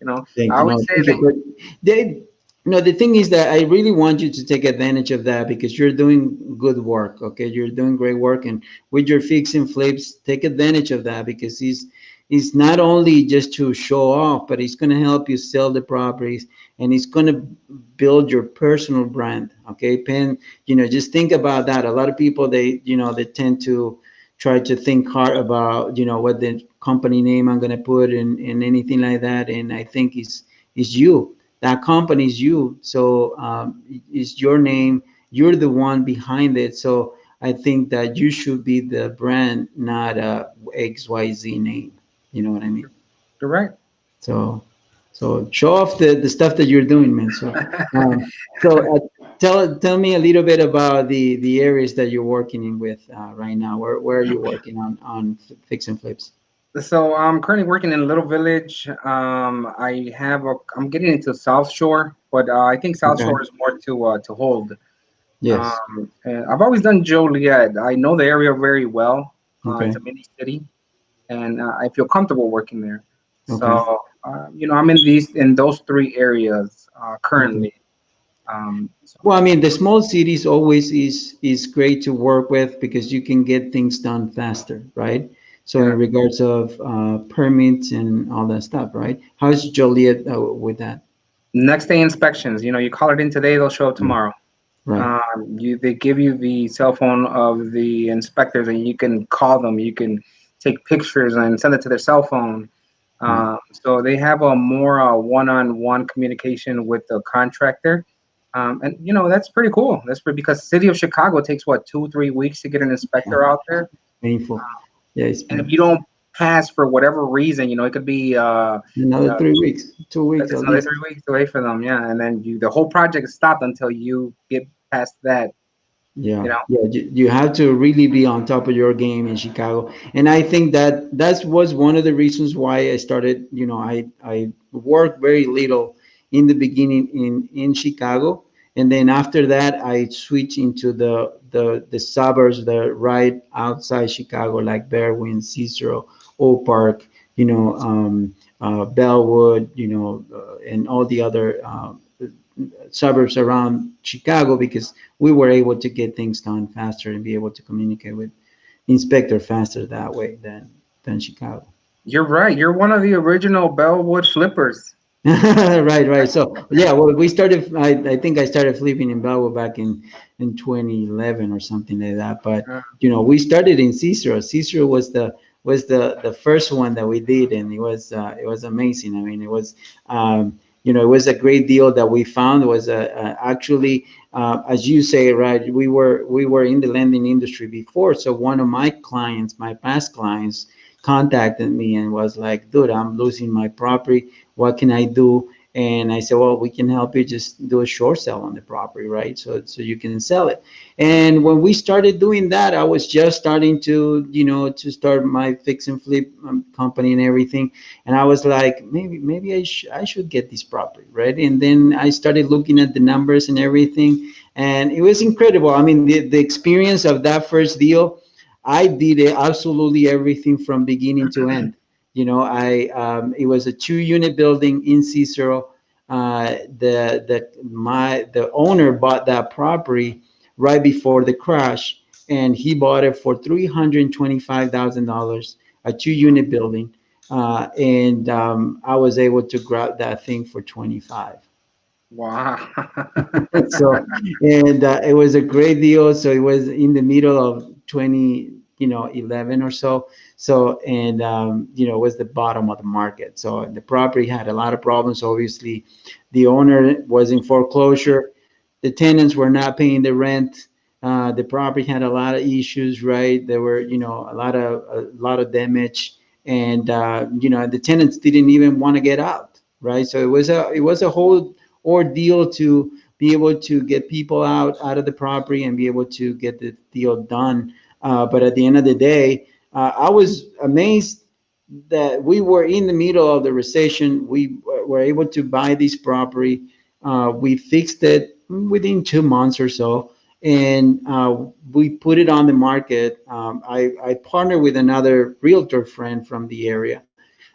I thank you. always No, say thank you. that. But they, no, the thing is that I really want you to take advantage of that because you're doing good work. Okay, you're doing great work, and with your fix and flips, take advantage of that because he's not only just to show off, but he's going to help you sell the properties, and he's going to build your personal brand. Okay, Pen, just think about that. A lot of people, they tend to try to think hard about what the company name I'm going to put in anything like that, and I think is you, that company is you. So it's your name, you're the one behind it. So I think that you should be the brand, not a XYZ name. You know what I mean? You're right. So, so show off the stuff that you're doing, man. Tell me a little bit about the areas that you're working in with right now. Where are you working on fix and flips? So I'm currently working in Little Village. I'm getting into South Shore, but I think South Okay. Shore is more to hold. Yes. And I've always done Joliet. I know the area very well. It's Okay. a mini city, and I feel comfortable working there. Okay. So I'm in those three areas Okay. currently. Well, I mean, the small cities always is great to work with because you can get things done faster, right? So in Yeah. regards of permits and all that stuff, right? How's Joliet with that? Next day inspections. You call it in today, they'll show up Mm. tomorrow. Right. They give you the cell phone of the inspectors, and you can call them. You can take pictures and send it to their cell phone. Right. So they have a more one-on-one communication with the contractor, and that's pretty cool. That's pretty because City of Chicago takes what 2-3 weeks to get an Yeah. inspector out there, Painful. Yeah, it's and if painful. you don't pass for whatever reason, it could be Another 3 weeks, 2 weeks it's at another least. 3 weeks away for them. Yeah, and then the whole project is stopped until you get past that. Yeah, You know. yeah, you have to really be on top of your game in Chicago, and I think that was one of the reasons why I started. I worked very little in the beginning in Chicago, and then after that I switched into the suburbs that are right outside Chicago, like Berwyn, Cicero, Oak Park, Bellwood, and all the other suburbs around Chicago because we were able to get things done faster and be able to communicate with inspector faster that way than Chicago. You're right. You're one of the original Bellwood flippers. Right, right. So yeah, well, we started. I think I started flipping in Bellwood back in 2011 or something like that. But Uh, we started in Cicero. Cicero was the first one that we did, and it was amazing. I mean, it was. It was a great deal that we found. It was actually, as you say, right? We were in the lending industry before, so one of my clients, my past clients, contacted me and was like, "Dude, I'm losing my property. What can I do?" And I said, "Well, we can help you. Just do a short sale on the property, right? So you can sell it." And when we started doing that, I was just starting to start my fix and flip company and everything. And I was like, maybe I should get this property, right? And then I started looking at the numbers and everything, and it was incredible. I mean, the experience of that first deal, I did it absolutely everything from beginning to end. I it was a 2 unit building in Cicero. The owner bought that property right before the crash, and he bought it for $325,000, a 2 unit building, and I was able to grab that thing for 25. Wow. So, and it was a great deal. So it was in the middle of 2011 or so. So, and it was the bottom of the market. So the property had a lot of problems. Obviously, the owner was in foreclosure. The tenants were not paying the rent. The property had a lot of issues, right? There were, a lot of damage, and the tenants didn't even want to get out, right? So it was a whole ordeal to be able to get people out of the property and be able to get the deal done. But at the end of the day, I was amazed that we were in the middle of the recession. We were able to buy this property. We fixed it within 2 months or so, and we put it on the market. I partnered with another realtor friend from the area,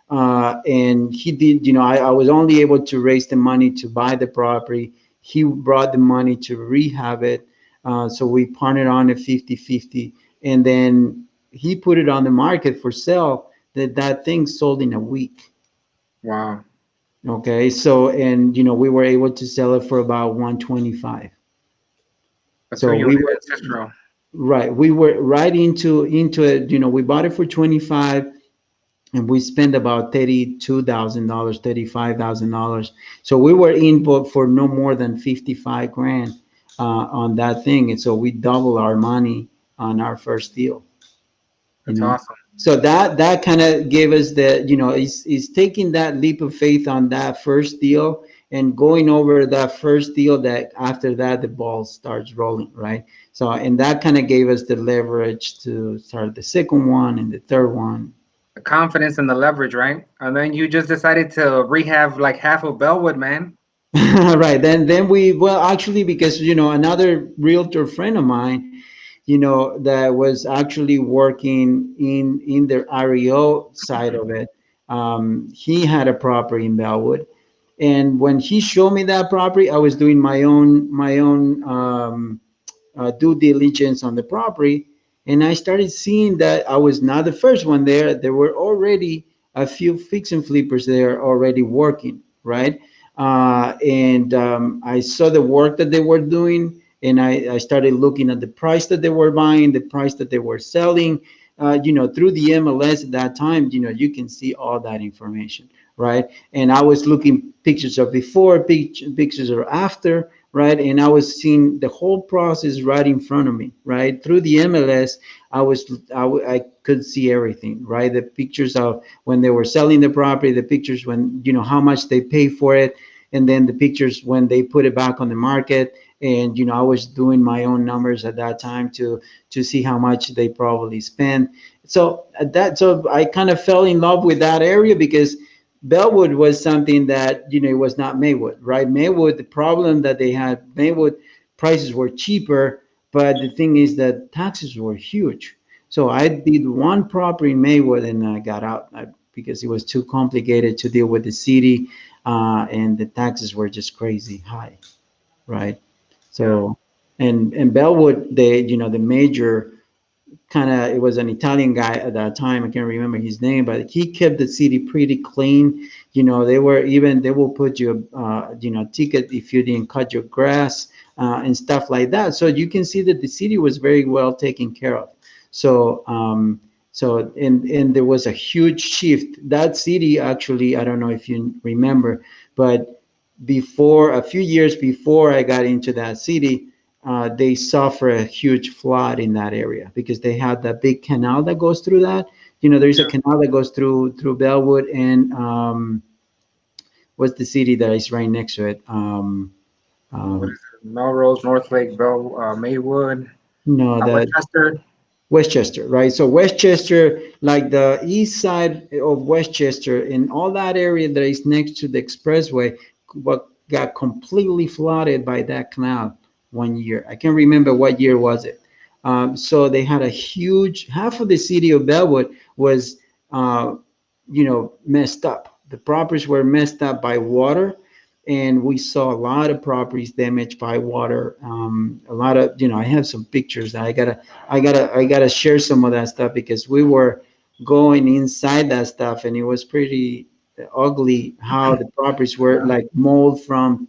and he did. I was only able to raise the money to buy the property. He brought the money to rehab it. So we partnered on a 50-50, and then he put it on the market for sale. That thing sold in a week. Wow. Okay, so, and we were able to sell it for about 125. A two So unit we were in Cicero. right. We were right into it. We bought it for 25, and we spent about $32,000, $35,000. So we were in for no more than 55 grand on that thing, and so we doubled our money on our first deal. you That's know awesome. so that kind of gave us is taking that leap of faith on that first deal and going over that first deal, that after that the ball starts rolling, right? So, and that kind of gave us the leverage to start the second one and the third one. The confidence and the leverage, right? And then you just decided to rehab like half of Bellwood, man. Right. Then well, actually, because another realtor friend of mine, that was actually working in the REO side of it. He had a property in Bellwood, and when he showed me that property, I was doing my own due diligence on the property, and I started seeing that I was not the first one there. There were already a few fix and flippers there already working, right? And I saw the work that they were doing, and I started looking at the price that they were buying, the price that they were selling. Through the MLS at that time, you can see all that information, right? And I was looking pictures of before, pictures of after, right? And I was seeing the whole process right in front of me, right? Through the MLS, I could see everything, right? The pictures of when they were selling the property, the pictures when, how much they pay for it, and then the pictures when they put it back on the market. And, I was doing my own numbers at that time to see how much they probably spend. So I kind of fell in love with that area because Bellwood was something that, it was not Maywood, right? Maywood, the problem that they had, Maywood prices were cheaper, but the thing is that taxes were huge. So I did one property in Maywood and I got out because it was too complicated to deal with the city, and the taxes were just crazy high, right? Yeah. So, and Bellwood, the major kind of, it was an Italian guy at that time. I can't remember his name, but he kept the city pretty clean. They will put you ticket if you didn't cut your grass, and stuff like that. So you can see that the city was very well taken care of. So, and there was a huge shift. That city, actually, I don't know if you remember, but before a few years before I got into that city, they suffer a huge flood in that area because they had that big canal that goes through that. There's a Yeah. canal that goes through Bellwood and what's the city that is right next to it? What Um, is it? Melrose, Northlake, Bell, Maywood, no, that Westchester. Westchester, right? So Westchester, like the east side of Westchester, and all that area that is next to the expressway, what got completely flooded by that canal one year. I can't remember what year was it. So they had a huge half of the city of Bellwood was, uh, messed up. The properties were messed up by water, and we saw a lot of properties damaged by water. A lot of, I have some pictures that I gotta share some of that stuff because we were going inside that stuff and it was pretty ugly how the properties were Yeah. like mold from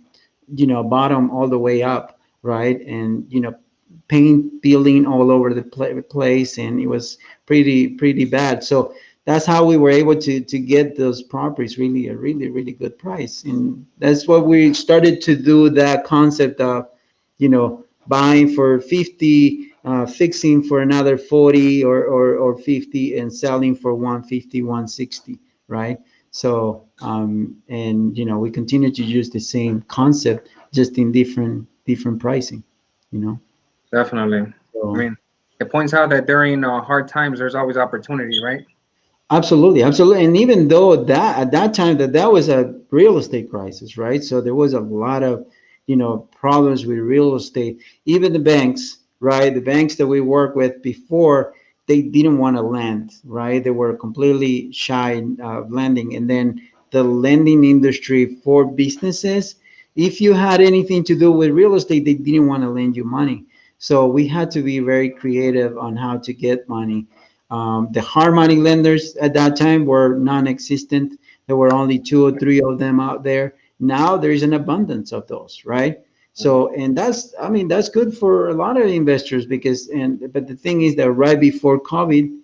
bottom all the way up, right? And paint peeling all over the place, and it was pretty bad. So that's how we were able to get those properties really a really good price, and that's what we started to do. That concept of buying for 50, fixing for another 40 or 50, and selling for 150, 160, right? So and we continue to use the same concept, just in different pricing, you know Definitely. I so mean, it points out that during hard times, there's always opportunity, right? absolutely, absolutely. And even though that at that time that was a real estate crisis, right? So there was a lot of, problems with real estate. Even the banks, right? The banks that we worked with before, they didn't want to lend, right? They were completely shy of lending. And then the lending industry for businesses, if you had anything to do with real estate, they didn't want to lend you money. So we had to be very creative on how to get money. The hard money lenders at that time were non-existent. There were only two or three of them out there. Now there is an abundance of those, right? So, and I mean, that's good for a lot of investors because, but the thing is that right before COVID,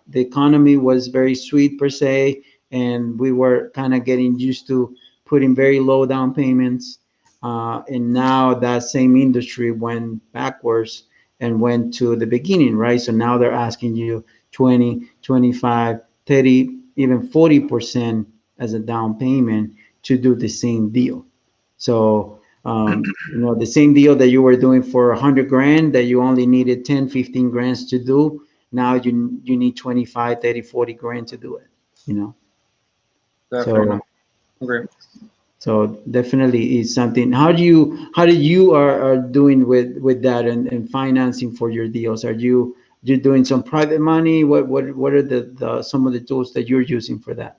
the economy was very sweet per se, and we were kind of getting used to putting very low down payments. And now that same industry went backwards and went to the beginning, right? So now they're asking you 20, 25, 30, even 40% as a down payment to do the same deal. So, the same deal that you were doing for 100 grand that you only needed 10, 15 grands to do, now you need 25, 30, 40 grand to do it, you know? Definitely. No. So, Agree. so definitely is something. How do you are doing with that and financing for your deals? You doing some private money? What are the some of the tools that you're using for that?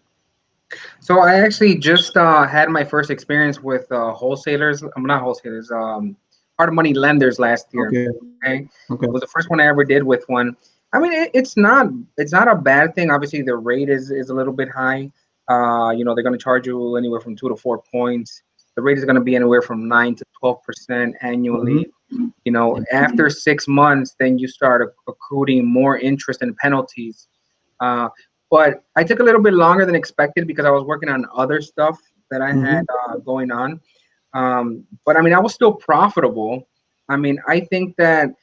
So I actually just had my first experience with wholesalers. I'm not wholesalers. Hard money lenders last year. Okay. Okay, Okay. it was the first one I ever did with one. I mean, it's not a bad thing. Obviously, the rate is a little bit high. They're going to charge you anywhere from 2 to 4 points. The rate is going to be anywhere from 9 to 12% Hmm. annually. After 6 months, then you start accruing more interest and penalties. Uh, but I took a little bit longer than expected because I was working on other stuff that I had Hmm. going on. But I mean, I was still profitable. I mean, I think that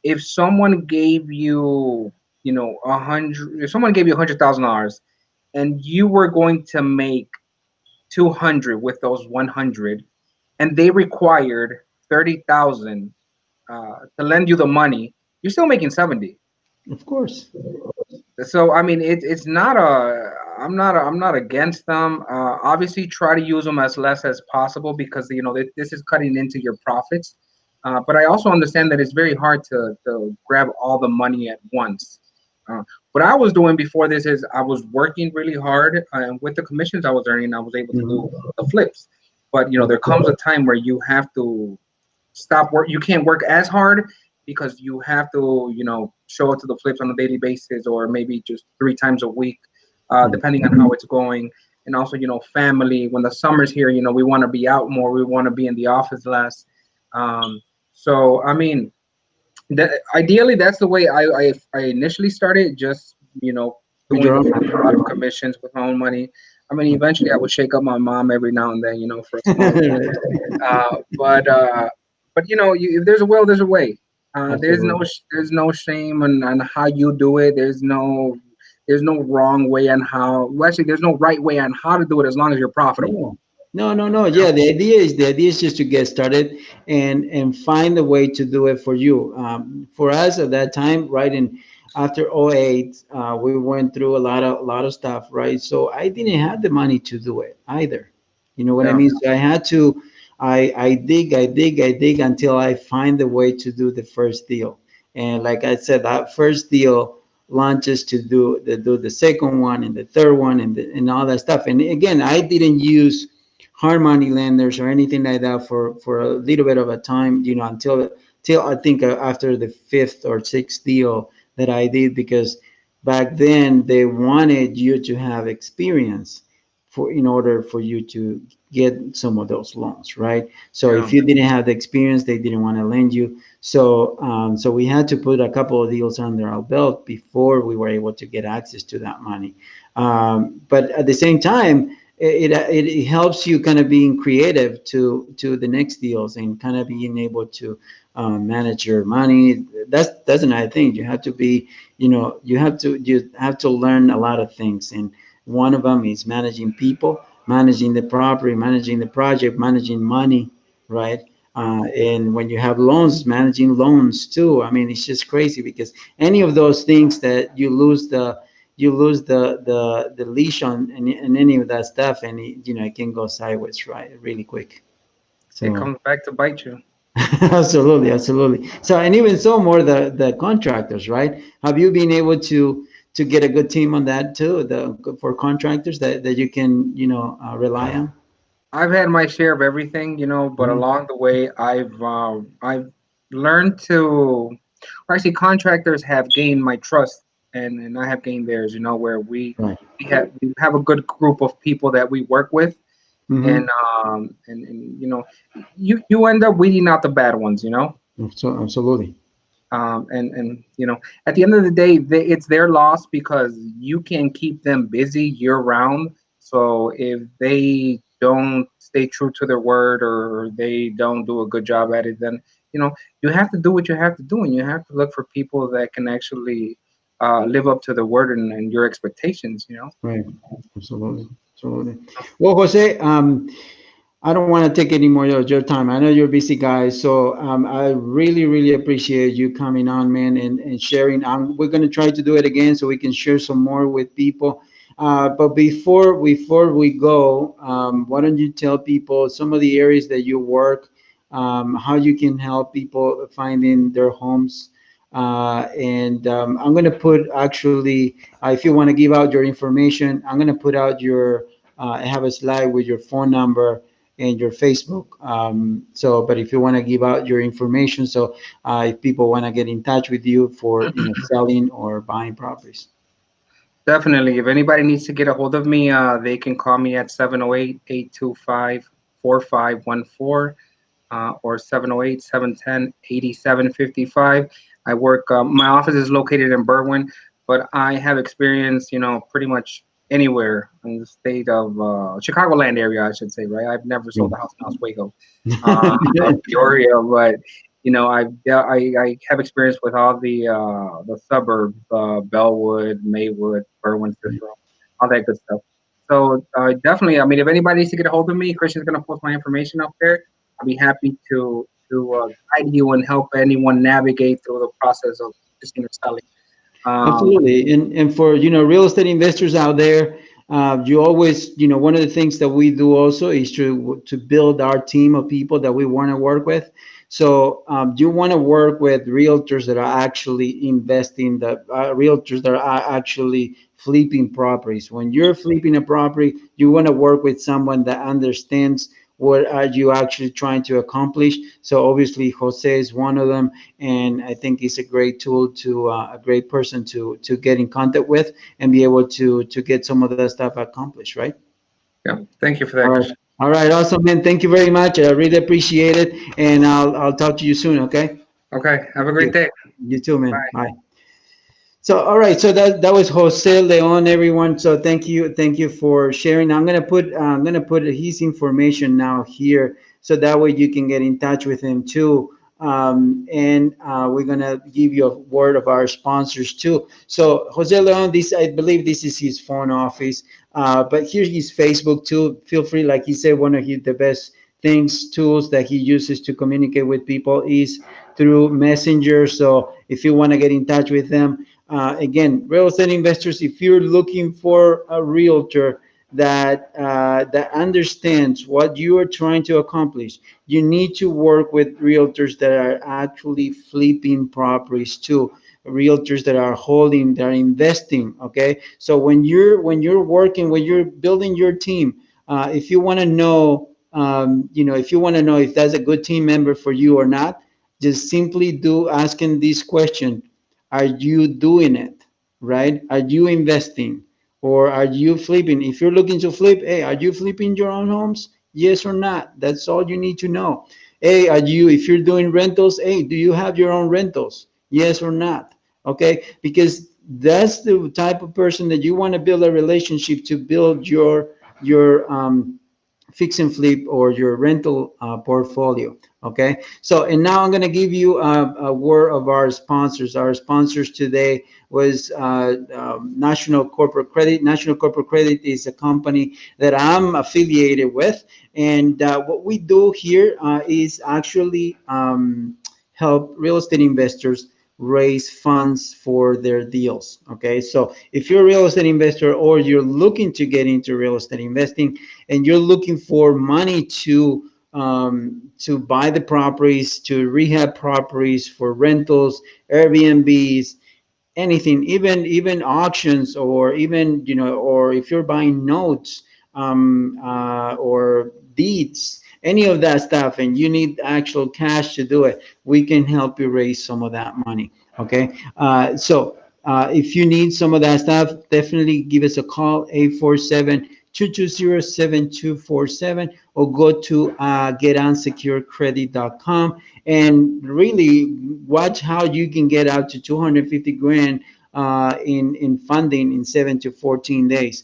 if someone gave you, if someone gave you $100,000 and you were going to make 200 with those 100, and they required 30,000 to lend you the money, you're still making 70. Of course. So I mean, it's not a. I'm not against them. Obviously, try to use them as less as possible because this is cutting into your profits. But I also understand that it's very hard to grab all the money at once. Uh, what I was doing before this is I was working really hard, and with the commissions I was earning, I was able to do Hmm. the flips. But there comes a time where you have to stop work. You can't work as hard because you have to, show up to the flips on a daily basis or maybe just 3 times a week, depending on how it's going. And also, family. When the summer's here, we want to be out more. We want to be in the office less. So, I mean, ideally, that's the way I initially started. Just With doing your own a lot of money. commissions with my own money. I mean, eventually I would shake up my mom every now and then, for a small gain. Right. Uh, but uh, but if there's a will, there's a way. Absolutely. There's no shame on how you do it. There's no wrong way on how. Well, actually, there's no right way on how to do it as long as you're profitable. No, no, no, no. You know? Yeah, the idea is just to get started and find a way to do it for you. For us at that time, right, and after '08, we went through a lot of stuff, right? So I didn't have the money to do it either. You know what I Yeah, mean? So I had to, I dig until I find the way to do the first deal. And like I said, that first deal launches to do the second one and the third one and all that stuff. And again, I didn't use hard money lenders or anything like that for a little bit of a time, until I think after the fifth or sixth deal that I did, because back then they wanted you to have experience in order for you to get some of those loans, right? So yeah. if you didn't have the experience, they didn't want to lend you. So we had to put a couple of deals under our belt before we were able to get access to that money. But at the same time, it helps you kind of being creative to the next deals and kind of being able to manage your money. That's another thing. You have to learn a lot of things, and one of them is managing people, managing the property, managing the project, managing money, right? And when you have loans, managing loans too. I mean, it's just crazy because any of those things that you lose the leash on and any of that stuff, and it can go sideways, right, really quick. It So comes back to bite you. absolutely, absolutely. So and even so, more the contractors, right? Have you been able to get a good team on that too, for contractors that you can rely on? I've had my share of everything, but Mhm. along the way, I've learned to, or actually, contractors have gained my trust, and I have gained theirs. Where Right. we have a good group of people that we work with, and Mm-hmm. you end up weeding out the bad ones. So absolutely. And at the end of the day, it's their loss because you can keep them busy year round. So if they don't stay true to their word or they don't do a good job at it, then you have to do what you have to do, and you have to look for people that can actually live up to the word and your expectations. Right. Absolutely. Absolutely. Well, Jose, I don't want to take any more of your time. I know you're a busy guy, so I really, really appreciate you coming on, man, and sharing. We're going to try to do it again so we can share some more with people. But before we go, why don't you tell people some of the areas that you work, how you can help people finding their homes, and I'm going to put actually, if you want to give out your information, I'm going to put out I have a slide with your phone number and your Facebook. But if you want to give out your information, so if people want to get in touch with you for selling or buying properties. Definitely. If anybody needs to get a hold of me, they can call me at 708-825-4514, or 708-710-8755. I work, my office is located in Berwyn, but I have experience, pretty much anywhere in the state of Chicagoland area, I should say, right? I've never sold a house in Oswego, or Peoria, but I have experience with all the suburbs, Bellwood, Maywood, Berwyn, Cicero, all that good stuff. So definitely, I mean, if anybody needs to get a hold of me, Christian's gonna post my information up there. I'll be happy to guide you and help anyone navigate through the process of purchasing or selling. Um, Absolutely. And for, real estate investors out there, you always, one of the things that we do also is to build our team of people that we want to work with. So you want to work with realtors that are actually investing, that realtors that are actually flipping properties. When you're flipping a property, you want to work with someone that understands what are you actually trying to accomplish. So obviously Jose is one of them, and I think it's a great tool a great person to get in contact with and be able to get some of that stuff accomplished, right? yeah, thank you for All that, right. Christian. All right, awesome, man. Thank you very much. I really appreciate it, and I'll talk to you soon. Okay. Okay, have a Thank great you. day. You too, man. Bye. Bye. So, all right. So that was Jose Leon, everyone. So thank you for sharing. I'm gonna put his information now here, so that way you can get in touch with him too. And we're gonna give you a word of our sponsors too. So Jose Leon, this I believe this is his phone office, but here's his Facebook too. Feel free, like he said, one of the best things tools that he uses to communicate with people is through Messenger. So if you want to get in touch with them, again, real estate investors, if you're looking for a realtor that understands what you are trying to accomplish, you need to work with realtors that are actually flipping properties too. Realtors that are holding, that are investing. Okay, so when you're working, when you're building your team, if you want to know, if you want to know if that's a good team member for you or not, just simply do asking this question: are you doing it right? Are you investing, or are you flipping? If you're looking to flip, hey, are you flipping your own homes? Yes or not? That's all you need to know. Hey, if you're doing rentals, hey, do you have your own rentals? Yes or not? Okay, because that's the type of person that you want to build a relationship to build your fix and flip or your rental portfolio. Okay, so and now I'm going to give you a word of our sponsors. Our sponsors today was National Corporate Credit. National Corporate Credit is a company that I'm affiliated with, and what we do here is actually help real estate investors raise funds for their deals. Okay, so if you're a real estate investor or you're looking to get into real estate investing and you're looking for money to buy the properties, to rehab properties for rentals, Airbnbs, anything, even auctions, or even or if you're buying notes, or deeds, any of that stuff, and you need actual cash to do it, we can help you raise some of that money. Okay, if you need some of that stuff, definitely give us a call, 847-220-7247, or go to getunsecuredcredit.com, and really watch how you can get out to 250 grand in funding in 7 to 14 days.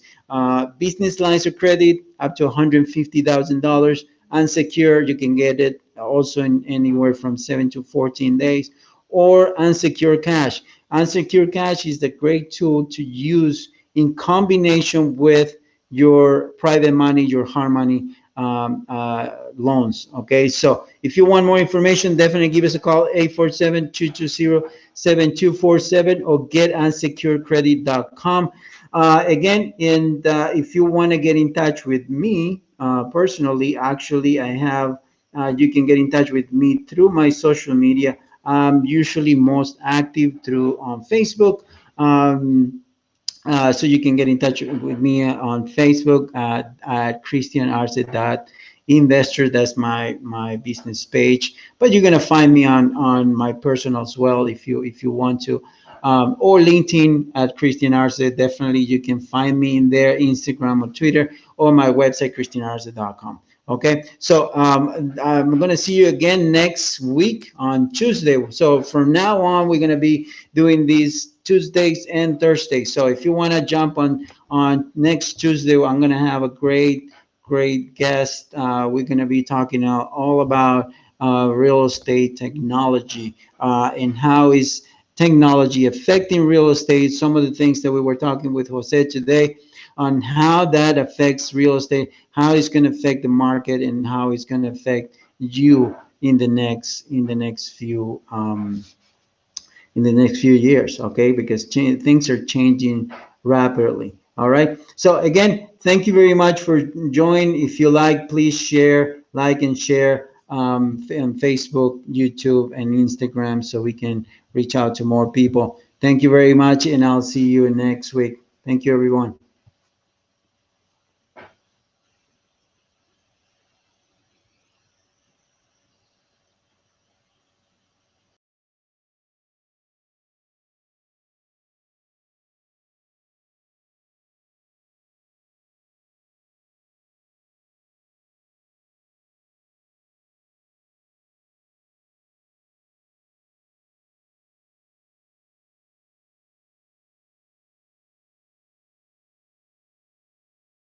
Business lines of credit up to $150,000. Unsecured, you can get it also in anywhere from 7 to 14 days. Or unsecured cash. Unsecured cash is the great tool to use in combination with your private money, your hard money loans. Okay, so if you want more information, definitely give us a call, 847-220-7247, or getunsecuredcredit.com. Again, and if you want to get in touch with me personally, actually, you can get in touch with me through my social media. I'm usually most active through on Facebook. Um, so you can get in touch with me on Facebook at Christian Arce investor. That's my business page. But you're gonna find me on my personal as well if you want to, or LinkedIn at Christian Arce. Definitely you can find me in there, Instagram or Twitter, or my website christianarce.com. Okay, so I'm gonna see you again next week on Tuesday. So from now on, we're gonna be doing these Tuesdays and Thursdays. So if you want to jump on next Tuesday, I'm going to have a great guest. We're going to be talking all about real estate technology, and how is technology affecting real estate. Some of the things that we were talking with Jose today on how that affects real estate, how it's going to affect the market, and how it's going to affect you in the next few years. Okay, because things are changing rapidly. All right, so again, thank you very much for joining. If you like, please share, like, and share on Facebook, YouTube, and Instagram, so we can reach out to more people. Thank you very much, and I'll see you next week. Thank you, everyone.